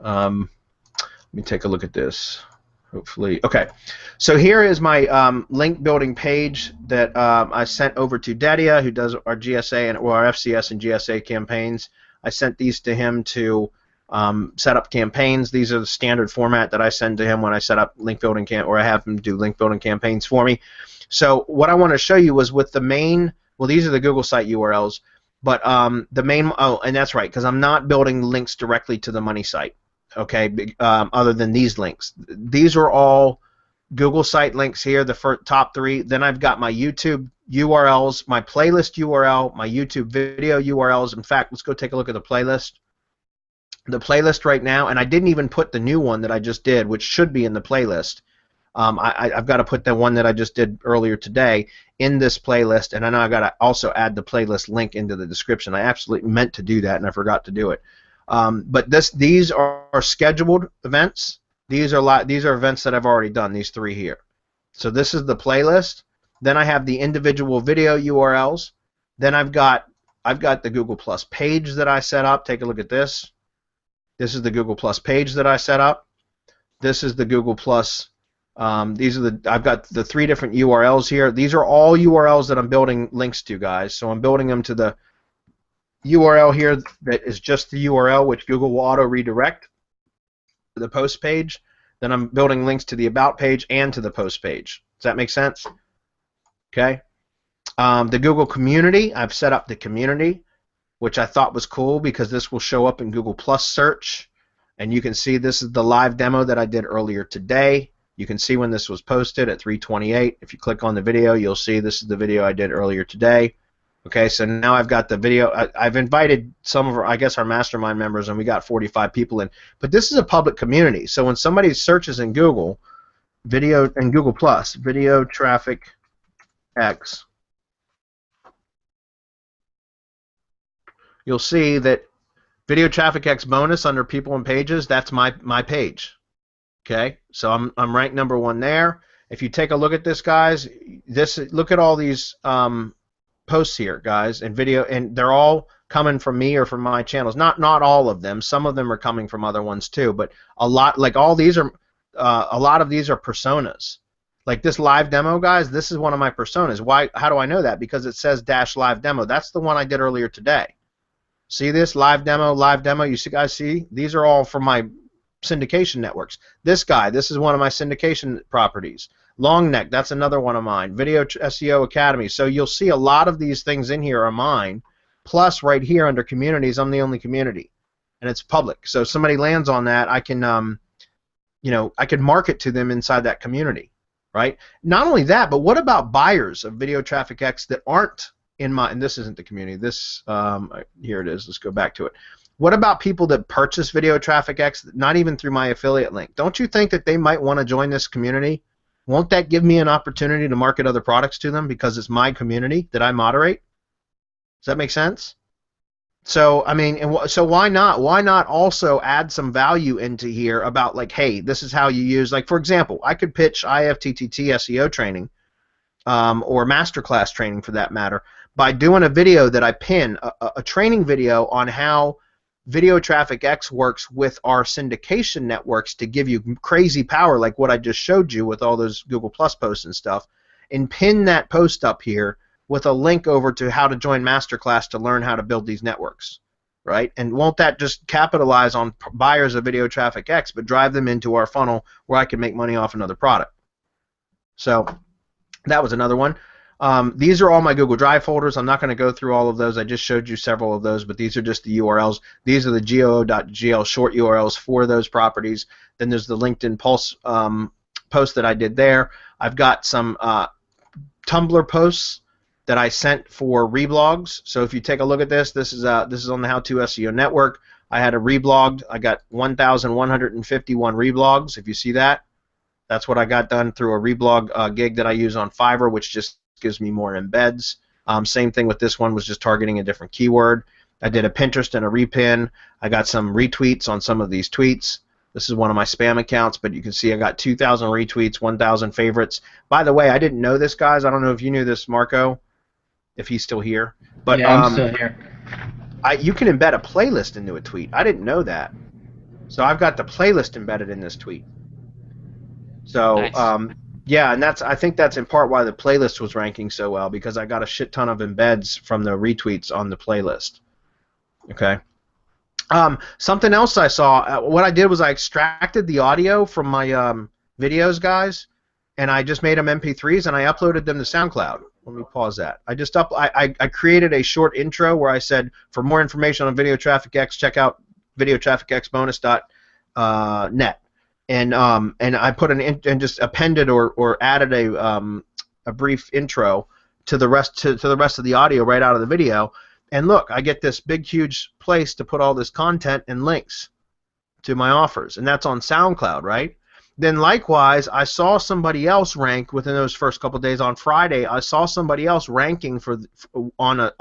Let me take a look at this. Hopefully, okay. So here is my link building page that I sent over to Dedia, who does our GSA and our FCS and GSA campaigns. I sent these to him to set up campaigns. These are the standard format that I send to him when I set up link building or I have him do link building campaigns for me. So what I want to show you was with the main. Well, these are the Google site URLs, but the main. Oh, and that's right, because I'm not building links directly to the money site. Okay, other than these links. These are all Google site links here, the first, top 3. Then I've got my YouTube URLs, my playlist URL, my YouTube video URLs. In fact, let's go take a look at the playlist. The playlist right now, and I didn't even put the new one that I just did, which should be in the playlist. I've got to put the one that I just did earlier today in this playlist, and I know I've got to also add the playlist link into the description. I absolutely meant to do that, and I forgot to do it. But these are scheduled events. These are events that I've already done. These 3 here. So this is the playlist. Then I have the individual video URLs. Then I've got the Google Plus page that I set up. Take a look at this. This is the Google Plus page that I set up. This is the Google Plus. These are I've got the 3 different URLs here. These are all URLs that I'm building links to, guys. So I'm building them to the URL here that is just the URL, which Google will auto redirect to the post page. Then I'm building links to the about page and to the post page. Does that make sense? Okay. The Google community, I've set up the community, which I thought was cool because this will show up in Google Plus search. And you can see this is the live demo that I did earlier today. You can see when this was posted at 3:28. If you click on the video, you'll see this is the video I did earlier today. Okay, so now I've got the video. I've invited some of our, I guess, our mastermind members, and we got 45 people in. But this is a public community, so when somebody searches in Google, video and Google Plus, video traffic X, you'll see that video traffic X bonus under people and pages. That's my page. Okay, so I'm ranked number 1 there. If you take a look at this, guys, look at all these posts here, guys, and video, and they're all coming from me or from my channels. Not all of them. Some of them are coming from other ones too, but a lot, like all these are, a lot of these are personas. Like this live demo, guys, this is one of my personas. Why? How do I know that? Because it says -live demo. That's the one I did earlier today. See this live demo, live demo. You see, guys, see these are all from my syndication networks. This guy, this is one of my syndication properties. Long neck, that's another one of mine. Video SEO Academy. So you'll see a lot of these things in here are mine. Plus, right here under communities, I'm the only community, and it's public. So if somebody lands on that, I can, I can market to them inside that community, right? Not only that, but what about buyers of Video Traffic X that aren't in my? And this isn't the community. This here it is. Let's go back to it. What about people that purchase Video Traffic X, not even through my affiliate link? Don't you think that they might want to join this community? Won't that give me an opportunity to market other products to them because it's my community that I moderate? Does that make sense? So, I mean, so why not? Why not also add some value into here about, like, hey, this is how you use, like, for example, I could pitch IFTTT SEO training or masterclass training for that matter by doing a video that I pin, a training video on how Video Traffic X works with our syndication networks to give you crazy power like what I just showed you with all those Google Plus posts and stuff, and pin that post up here with a link over to how to join Masterclass to learn how to build these networks, right? And won't that just capitalize on buyers of Video Traffic X but drive them into our funnel where I can make money off another product? So that was another one. These are all my Google Drive folders. I'm not going to go through all of those. I just showed you several of those, but these are just the URLs. These are the goo.gl short URLs for those properties. Then there's the LinkedIn Pulse post that I did there. I've got some Tumblr posts that I sent for reblogs. So if you take a look at this, this is on the How to SEO Network. I had a reblogged. I got 1,151 reblogs. If you see that, that's what I got done through a reblog gig that I use on Fiverr, which just gives me more embeds. Same thing with this one, was just targeting a different keyword. I did a Pinterest and a repin. I got some retweets on some of these tweets. This is one of my spam accounts, but you can see I got 2,000 retweets, 1,000 favorites. By the way, I didn't know this, guys. I don't know if you knew this, Marco, if he's still here. But yeah, I'm still here. You can embed a playlist into a tweet. I didn't know that. So I've got the playlist embedded in this tweet. So Nice. yeah, and I think that's in part why the playlist was ranking so well, because I got a shit ton of embeds from the retweets on the playlist. Okay. Something else I saw, what I did was I extracted the audio from my videos, guys, and I just made them MP3s and I uploaded them to SoundCloud. Let me pause that. I created a short intro where I said, for more information on Video Traffic X, check out videotrafficxbonus.net. And I put and just appended or added a brief intro to the rest of the audio right out of the video. And look, I get this big huge place to put all this content and links to my offers, and that's on SoundCloud, right? Then likewise, I saw somebody else rank within those first couple of days. On Friday, I saw somebody else ranking on a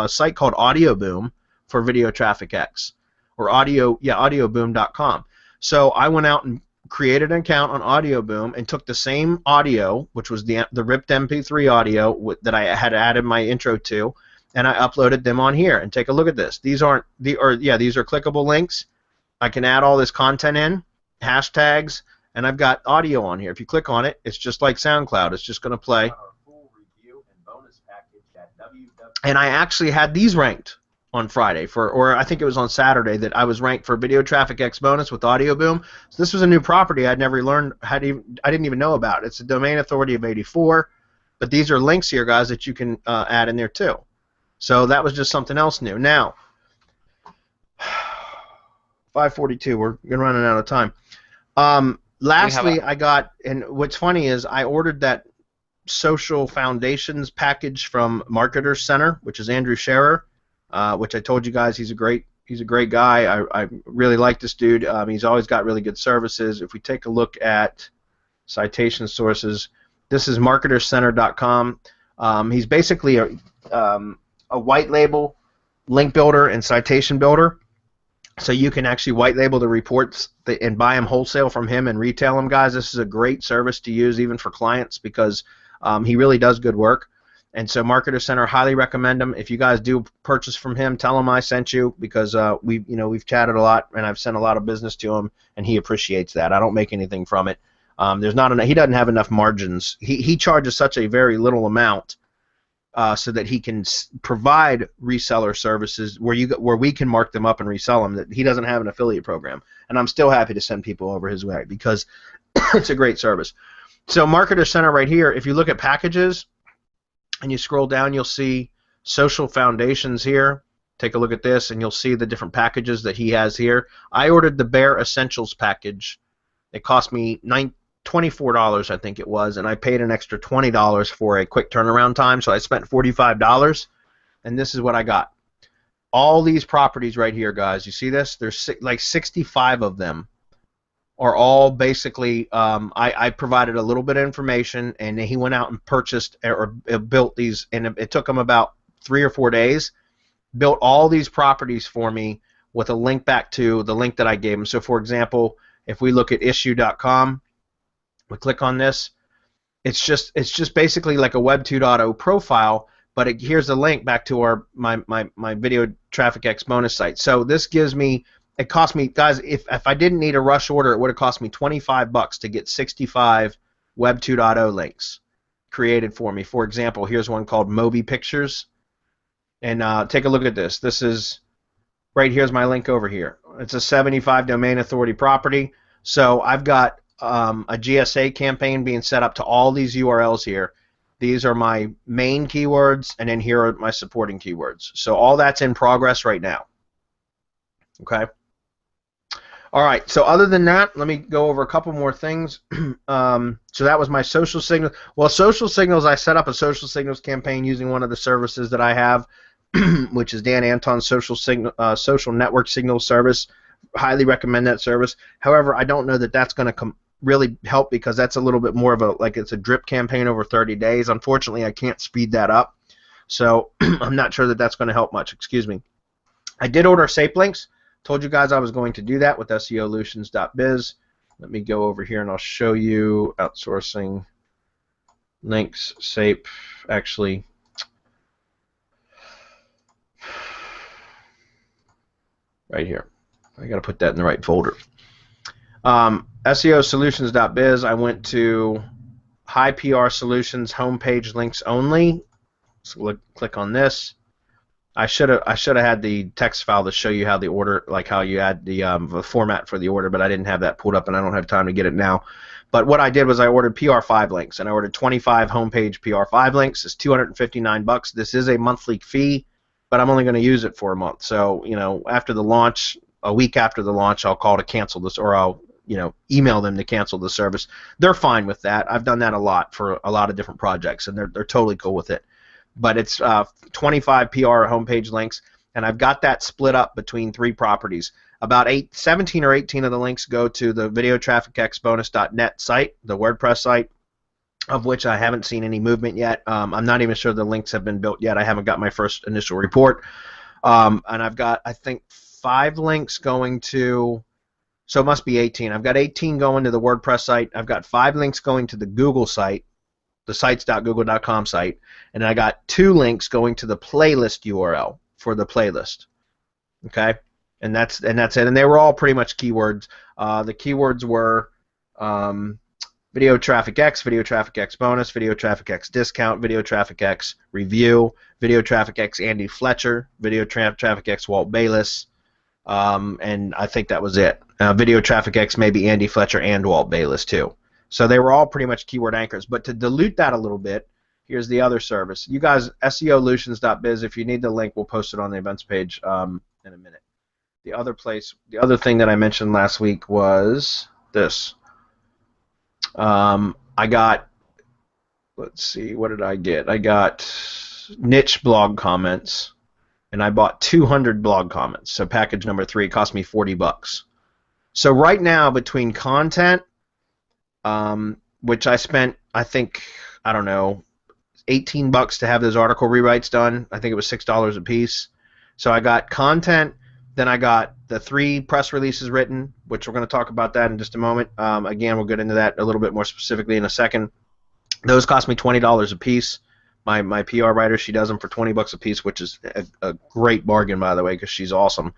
site called Audio Boom for Video Traffic X, or audioboom.com. So I went out and created an account on Audio Boom and took the same audio, which was the ripped MP3 audio that I had added my intro to, and I uploaded them on here. And take a look at this. These are clickable links. I can add all this content in, hashtags, and I've got audio on here. If you click on it, it's just like SoundCloud. It's just going to play. And I actually had these ranked on Friday or I think it was on Saturday that I was ranked for Video Traffic X Bonus with Audio Boom. So this was a new property I'd never learned, I didn't even know about. It's a domain authority of 84, but these are links here, guys, that you can add in there too. So that was just something else new. Now, 5:42. We're running out of time. Lastly, I got, and what's funny is I ordered that Social Foundations package from Marketer Center, which is Andrew Scherer, which I told you guys he's a great guy. I really like this dude. He's always got really good services. If we take a look at citation sources, this is marketercenter.com. He's basically a white label link builder and citation builder. So you can actually white label the reports and buy them wholesale from him and retail them, guys. This is a great service to use even for clients because he really does good work. And so Marketer Center, highly recommend him. If you guys do purchase from him, tell him I sent you because we've chatted a lot and I've sent a lot of business to him and he appreciates that. I don't make anything from it. There's not enough. He doesn't have enough margins. He charges such a very little amount. So that he can provide reseller services where we can mark them up and resell them. That he doesn't have an affiliate program, and I'm still happy to send people over his way because it's a great service. So Marketer Center right here. If you look at packages and you scroll down, you'll see Social Foundations here. Take a look at this, and you'll see the different packages that he has here. I ordered the Bare Essentials package. It cost me $24, I think it was, and I paid an extra $20 for a quick turnaround time, so I spent $45, and this is what I got. All these properties right here, guys, you see this? There's like 65 of them are all basically, I provided a little bit of information, and he went out and purchased or built these, and it took him about 3 or 4 days, built all these properties for me with a link back to the link that I gave him. So, for example, if we look at issue.com, we click on this. It's just basically like a Web 2.0 profile, but here's a link back to my Video Traffic X bonus site. So this gives me, it cost me, guys, if I didn't need a rush order, it would have cost me $25 to get 65 Web 2.0 links created for me. For example, here's one called Moby Pictures, and take a look at this. This is right here's my link over here. It's a 75 domain authority property. So I've got a GSA campaign being set up to all these URLs here. These are my main keywords, and then here are my supporting keywords. So all that's in progress right now. Okay. All right. So other than that, let me go over a couple more things. So that was my social signal. Well, social signals, I set up a social signals campaign using one of the services that I have, which is Dan Anton's social network signal service. Highly recommend that service. However, I don't know that that's going to really help because that's a little bit more of it's a drip campaign over 30 days. Unfortunately, I can't speed that up, so I'm not sure that that's going to help much. Excuse me. I did order SAPE links. Told you guys I was going to do that with SEOlutions.biz. Let me go over here and I'll show you outsourcing links, SAPE. Actually, right here. I got to put that in the right folder. SEOsolutions.biz. I went to High PR Solutions homepage links only. So click on this. I should have had the text file to show you how the order, like how you add the format for the order, but I didn't have that pulled up, and I don't have time to get it now. But what I did was I ordered PR5 links, and I ordered 25 homepage PR5 links. It's $259. This is a monthly fee, but I'm only going to use it for a month. So after the launch, a week after the launch, I'll call to cancel this, or I'll email them to cancel the service. They're fine with that. I've done that a lot for a lot of different projects, and they're totally cool with it. But it's 25 PR homepage links, and I've got that split up between 3 properties. About 17 or 18 of the links go to the videotrafficxbonus.net site, the WordPress site, of which I haven't seen any movement yet. I'm not even sure the links have been built yet. I haven't got my first initial report. And I've got, I think, 5 links going to, so it must be 18. I've got 18 going to the WordPress site. I've got 5 links going to the Google site, the sites.google.com site, and I got 2 links going to the playlist URL for the playlist. Okay? and that's it. And they were all pretty much keywords. The keywords were video traffic X, video traffic X bonus, video traffic X discount, video traffic X review, video traffic X Andy Fletcher, video traffic X Walt Bayless, and I think that was it. Video traffic X maybe Andy Fletcher and Walt Bayless too. So they were all pretty much keyword anchors. But to dilute that a little bit, here's the other service. You guys, SEOlutions.biz, if you need the link, we'll post it on the events page in a minute. The other thing that I mentioned last week was this. I got, let's see, what did I get? I got niche blog comments, and I bought 200 blog comments. So package number 3 cost me $40. So right now, between content, which I spent, I think, I don't know, $18 to have those article rewrites done. I think it was $6 a piece. So I got content. Then I got the 3 press releases written, which we're going to talk about that in just a moment. Again, we'll get into that a little bit more specifically in a second. Those cost me $20 a piece. My PR writer, she does them for $20 a piece, which is a great bargain, by the way, because she's awesome.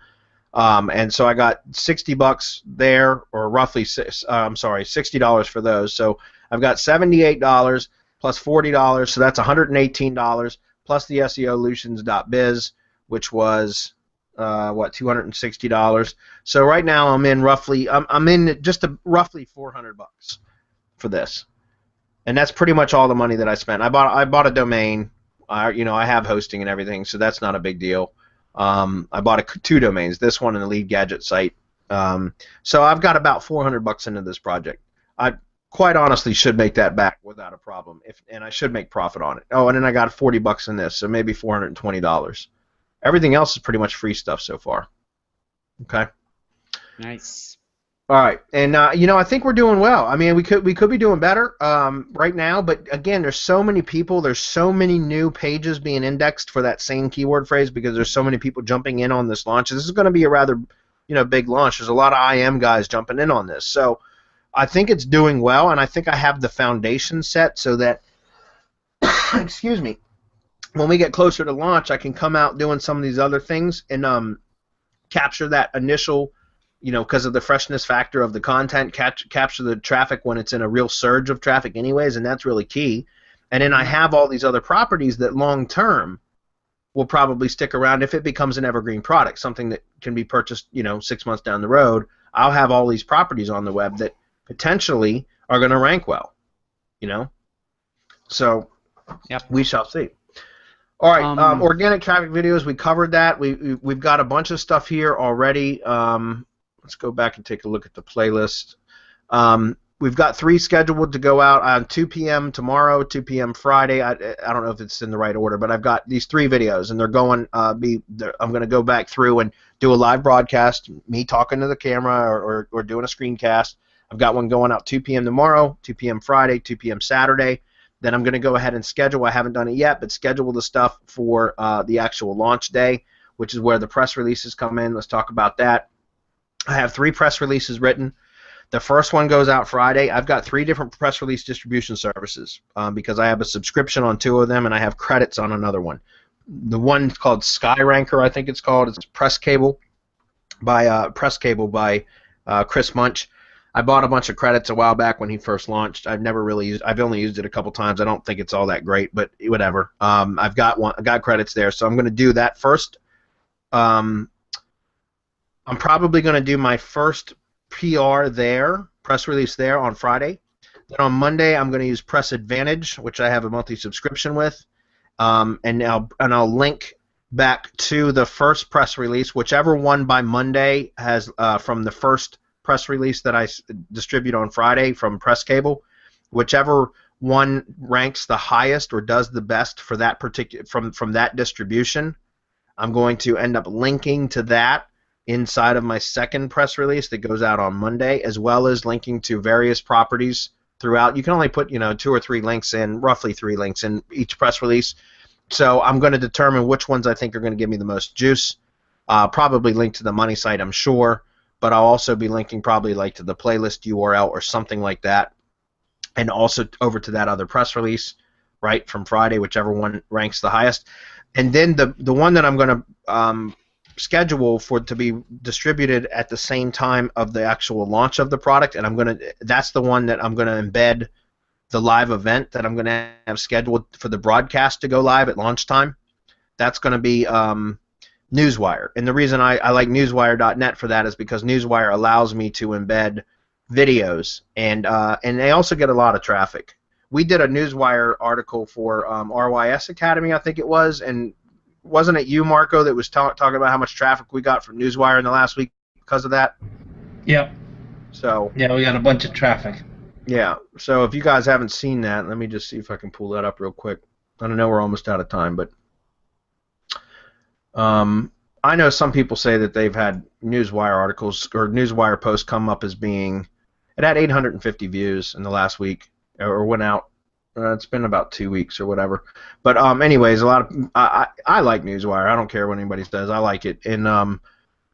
And so I got $60 there, or roughly, $60 for those. So I've got $78 plus $40, so that's $118 plus the SEOlutions.biz, which was $260. So right now I'm in roughly roughly $400 for this, and that's pretty much all the money that I spent. I bought a domain. I have hosting and everything, so that's not a big deal. I bought 2 domains, this one and the Lead Gadget site. So I've got about $400 into this project. I quite honestly should make that back without a problem, and I should make profit on it. Oh, and then I got $40 in this, so maybe $420. Everything else is pretty much free stuff so far. Okay. Nice. All right, and I think we're doing well. I mean, we could be doing better right now, but again, there's so many people, there's so many new pages being indexed for that same keyword phrase because there's so many people jumping in on this launch. This is going to be a rather, big launch. There's a lot of IM guys jumping in on this, so I think it's doing well, and I think I have the foundation set so that, excuse me, when we get closer to launch, I can come out doing some of these other things and capture that initial, because of the freshness factor of the content, capture the traffic when it's in a real surge of traffic anyways, and that's really key. And then I have all these other properties that long-term will probably stick around if it becomes an evergreen product, something that can be purchased, 6 months down the road. I'll have all these properties on the web that potentially are going to rank well, So yep. We shall see. All right, organic traffic videos, we covered that. We've got a bunch of stuff here already. Let's go back and take a look at the playlist. We've got 3 scheduled to go out on 2 p.m. tomorrow, 2 p.m. Friday. I don't know if it's in the right order, but I've got these 3 videos, and they're going. I'm going to go back through and do a live broadcast, me talking to the camera or doing a screencast. I've got one going out 2 p.m. tomorrow, 2 p.m. Friday, 2 p.m. Saturday. Then I'm going to go ahead and schedule. I haven't done it yet, but schedule the stuff for the actual launch day, which is where the press releases come in. Let's talk about that. I have 3 press releases written. The first one goes out Friday. I've got 3 different press release distribution services because I have a subscription on 2 of them and I have credits on another one. The one called SkyRanker, I think it's called. It's Press Cable by Chris Munch. I bought a bunch of credits a while back when he first launched. I've only used it a couple times. I don't think it's all that great, but whatever. I got credits there, so I'm going to do that first. I'm probably going to do my first PR there, press release there on Friday. Then on Monday, I'm going to use Press Advantage, which I have a monthly subscription with, and I'll link back to the first press release, whichever one by Monday has from the first press release that I distribute on Friday from Press Cable, whichever one ranks the highest or does the best for that particular from that distribution, I'm going to end up linking to that inside of my second press release that goes out on Monday, as well as linking to various properties throughout. You can only put 2 or 3 links in, roughly 3 links in each press release. So I'm going to determine which ones I think are going to give me the most juice. Probably link to the money site, I'm sure. But I'll also be linking probably like to the playlist URL or something like that, and also over to that other press release, right, from Friday, whichever one ranks the highest. And then the one that I'm going to schedule for it to be distributed at the same time of the actual launch of the product, and that's the one that I'm going to embed the live event that I'm going to have scheduled for the broadcast to go live at launch time. That's going to be Newswire. And the reason I like Newswire.net for that is because Newswire allows me to embed videos, and they also get a lot of traffic. We did a Newswire article for RYS Academy, I think it was, and wasn't it you, Marco, that was talking about how much traffic we got from Newswire in the last week because of that? Yep. So yeah, we got a bunch of traffic. Yeah, so if you guys haven't seen that, let me just see if I can pull that up real quick. I don't know, we're almost out of time, but I know some people say that they've had Newswire articles or Newswire posts come up as being, it had 850 views in the last week, or went out. It's been about 2 weeks or whatever. But anyways, a lot of I like Newswire. I don't care what anybody says. I like it, and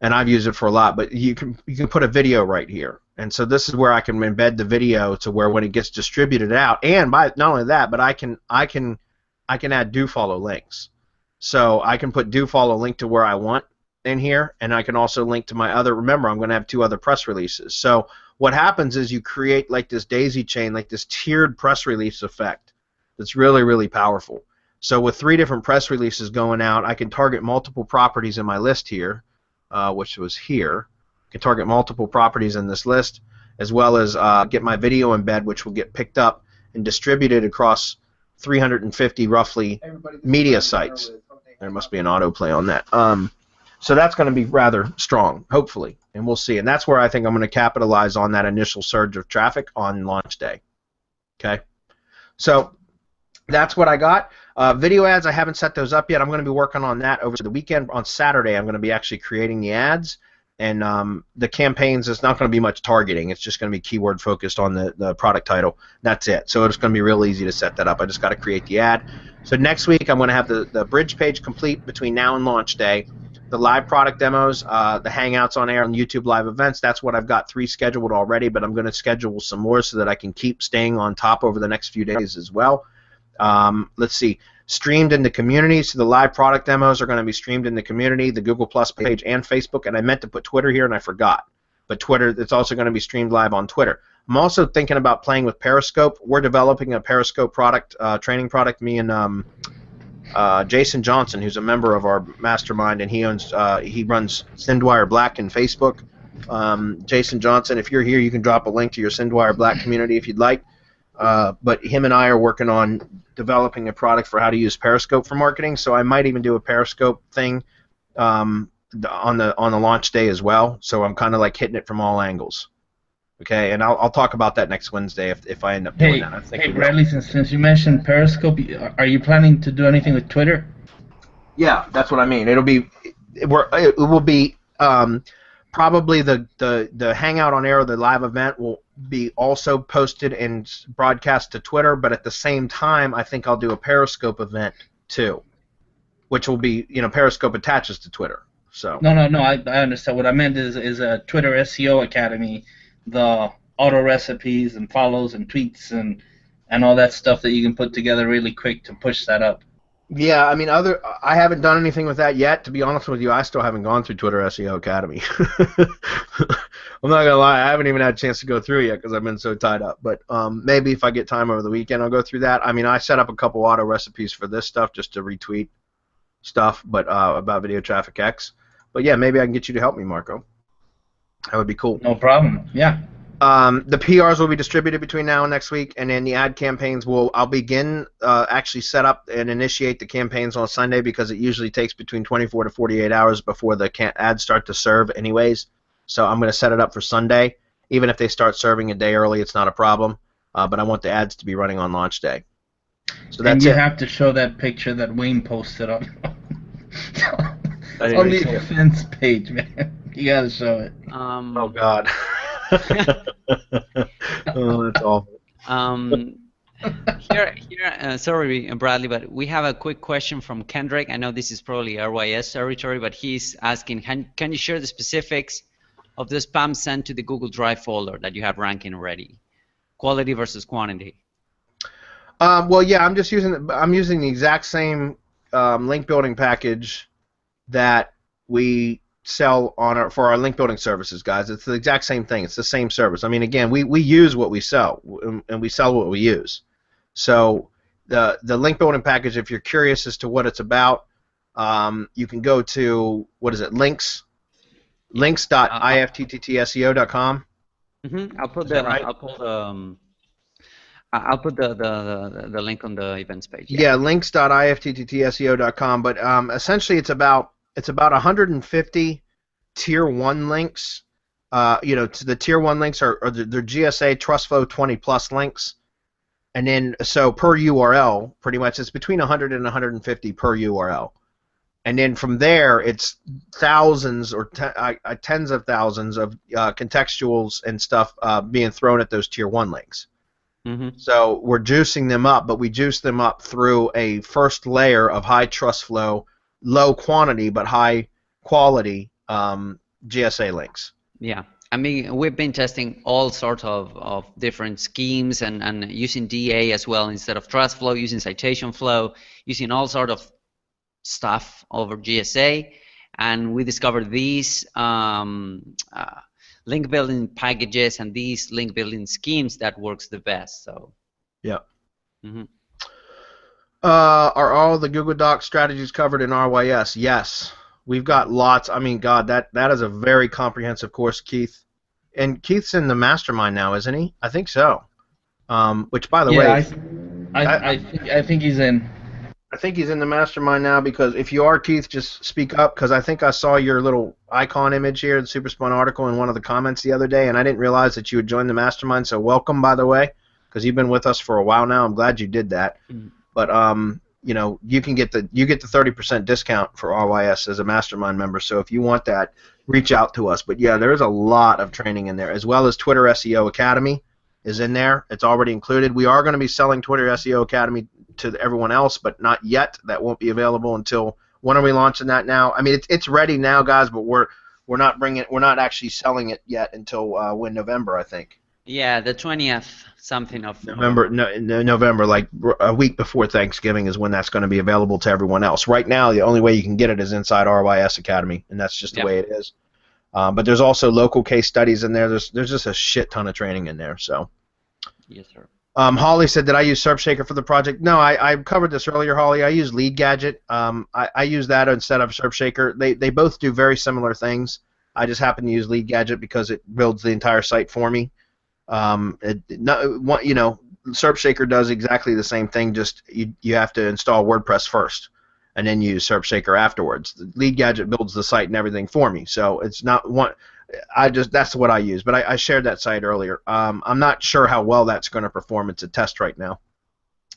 I've used it for a lot. But you can put a video right here. And so this is where I can embed the video to where when it gets distributed out, and not only that, but I can add do follow links. So I can put do follow link to where I want in here, and I can also link to my other. Remember, I'm going to have 2 other press releases. So what happens is you create like this daisy chain, like this tiered press release effect. That's really, really powerful. So with 3 different press releases going out, I can target multiple properties in my list here, which was here. Can target multiple properties in this list, as well as get my video embed, which will get picked up and distributed across 350 roughly media sites. There must be an autoplay on that. So that's going to be rather strong, hopefully, and we'll see. And that's where I think I'm going to capitalize on that initial surge of traffic on launch day. Okay, so that's what I got. Video ads, I haven't set those up yet. I'm going to be working on that over the weekend. On Saturday, I'm going to be actually creating the ads. And the campaigns, it's not going to be much targeting. It's just going to be keyword focused on the product title. That's it. So it's going to be real easy to set that up. I just got to create the ad. So next week I'm going to have the bridge page complete between now and launch day. The live product demos, the hangouts on air and YouTube live events, that's what I've got 3 scheduled already, but I'm going to schedule some more so that I can keep staying on top over the next few days as well. Let's see. Streamed in the community, so the live product demos are going to be streamed in the community, the Google Plus page, and Facebook. And I meant to put Twitter here, and I forgot. But Twitter, it's also going to be streamed live on Twitter. I'm also thinking about playing with Periscope. We're developing a Periscope product, training product. Me and Jason Johnson, who's a member of our mastermind, and he runs Sendwire Black in Facebook. Jason Johnson, if you're here, you can drop a link to your Sendwire Black community if you'd like. But him and I are working on developing a product for how to use Periscope for marketing. So I might even do a Periscope thing on the launch day as well. So I'm kind of like hitting it from all angles. Okay, and I'll talk about that next Wednesday if I end up doing that. I think hey, Bradley, since you mentioned Periscope, are you planning to do anything with Twitter? Yeah, that's what I mean. It will be probably the hangout on air or the live event will be also posted and broadcast to Twitter, but at the same time, I think I'll do a Periscope event too, which will be, Periscope attaches to Twitter. So No, I understand. What I meant is a Twitter SEO Academy, the auto recipes and follows and tweets and all that stuff that you can put together really quick to push that up. Yeah, I mean, I haven't done anything with that yet. To be honest with you, I still haven't gone through Twitter SEO Academy. I'm not gonna lie, I haven't even had a chance to go through it yet because I've been so tied up. But maybe if I get time over the weekend, I'll go through that. I mean, I set up a couple auto recipes for this stuff just to retweet stuff, but about Video Traffic X. But yeah, maybe I can get you to help me, Marco. That would be cool. No problem. Yeah. The PRs will be distributed between now and next week, and then the ad campaigns I'll begin actually set up and initiate the campaigns on Sunday because it usually takes between 24 to 48 hours before the ads start to serve anyways. So I'm going to set it up for Sunday. Even if they start serving a day early, it's not a problem. But I want the ads to be running on launch day. So that's and you it. have to show that picture that Wayne posted on I on didn't the see it. offense page, man. You got to show it. Oh God. Oh, that's awful. Sorry, Bradley, but we have a quick question from Kendrick. I know this is probably RYS territory, but he's asking, can you share the specifics of the spam sent to the Google Drive folder that you have ranking already? Quality versus quantity. Well, yeah, I'm using the exact same link building package that we sell for our link building services, guys. It's the exact same thing. It's the same service. I mean, again, we use what we sell, and we sell what we use. So the link building package, if you're curious as to what it's about, you can go to, what is it, links.iftttseo.com. I'll put the link on the events page. Yeah, links.iftttseo.com. But essentially, it's about 150 tier 1 links. To the tier 1 links are they're GSA TrustFlow 20 plus links, and then so per URL, pretty much it's between 100 and 150 per URL, and then from there it's thousands or tens of thousands of contextuals and stuff being thrown at those tier 1 links. So we're juicing them up, but we juice them up through a first layer of high trust flow, low quantity but high quality GSA links. Yeah, I mean, we've been testing all sorts of different schemes and using DA as well instead of trust flow, using citation flow, using all sort of stuff over GSA, and we discovered these link building packages and these link building schemes that works the best. So yeah. Are all the Google Docs strategies covered in RYS? Yes, we've got lots. I mean, God, that is a very comprehensive course, Keith. And Keith's in the mastermind now, isn't he? I think so. Which, by the way, I think he's in. I think he's in the mastermind now, because if you are, Keith, just speak up, because I think I saw your little icon image here, the Superspun article, in one of the comments the other day, and I didn't realize that you had joined the mastermind. So welcome, by the way, because you've been with us for a while now. I'm glad you did that. But you can get the 30% discount for RYS as a mastermind member. So if you want that, reach out to us. But yeah, there is a lot of training in there, as well as Twitter SEO Academy is in there. It's already included. We are going to be selling Twitter SEO Academy to everyone else, but not yet. That won't be available until, when are we launching that now? I mean, it's ready now, guys, but we're not actually selling it yet until November, I think. Yeah, the 20th something of November. November, like a week before Thanksgiving, is when that's going to be available to everyone else. Right now, the only way you can get it is inside RYS Academy, and that's just the way it is. But there's also local case studies in there. There's just a shit ton of training in there. So. Yes, sir. Holly said, did I use SERPshaker for the project? No, I covered this earlier, Holly. I use LeadGadget. I use that instead of SERPshaker. They both do very similar things. I just happen to use LeadGadget because it builds the entire site for me. SERPshaker does exactly the same thing, just you have to install WordPress first and then use SERPshaker afterwards. The LeadGadget builds the site and everything for me, so it's not one. That's what I use, but I shared that site earlier. I'm not sure how well that's going to perform. It's a test right now,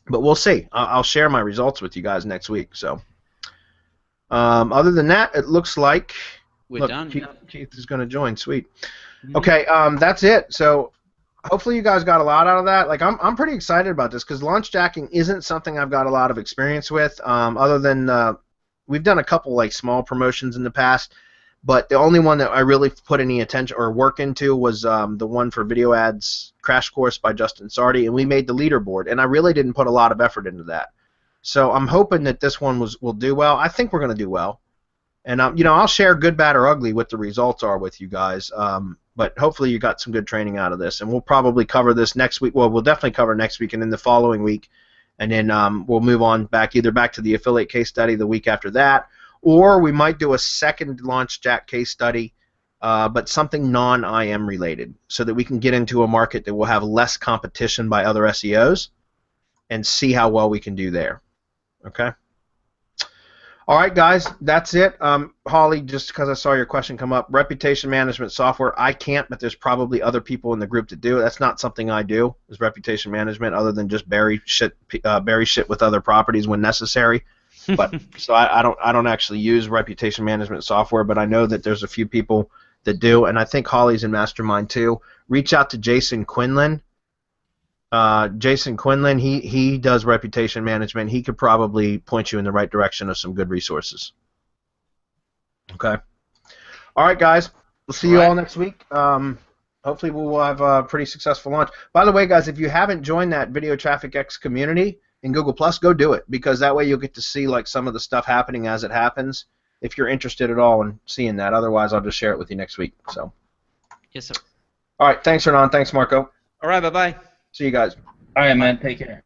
but we'll see. I'll share my results with you guys next week. So, other than that, it looks like we're done. Keith is going to join. Sweet. Okay, that's it. So, hopefully you guys got a lot out of that. Like, I'm pretty excited about this because launch jacking isn't something I've got a lot of experience with. Other than we've done a couple like small promotions in the past. But the only one that I really put any attention or work into was the one for Video Ads Crash Course by Justin Sardi, and we made the leaderboard, and I really didn't put a lot of effort into that. So I'm hoping that this one will do well. I think we're going to do well, and I'll share good, bad, or ugly what the results are with you guys. But hopefully you got some good training out of this, and we'll probably cover this next week. Well, we'll definitely cover next week, and then the following week, and then we'll move on either back to the affiliate case study the week after that. Or we might do a second launch jack case study, but something non-IM related, so that we can get into a market that will have less competition by other SEOs and see how well we can do there. Okay? All right, guys, that's it. Holly, just because I saw your question come up, reputation management software, I can't, but there's probably other people in the group that do. That's not something I do, is reputation management, other than just bury shit with other properties when necessary. But so I don't actually use reputation management software, but I know that there's a few people that do, and I think Holly's in Mastermind too. Reach out to Jason Quinlan. Jason Quinlan, he does reputation management. He could probably point you in the right direction of some good resources. Okay. All right, guys. We'll see you all next week. Hopefully we'll have a pretty successful launch. By the way, guys, if you haven't joined that Video Traffic X community in Google+, go do it, because that way you'll get to see like some of the stuff happening as it happens. if you're interested at all in seeing that. Otherwise, I'll just share it with you next week. So. Yes, sir. All right. Thanks, Hernan. Thanks, Marco. All right. Bye-bye. See you guys. All right, man. Take care.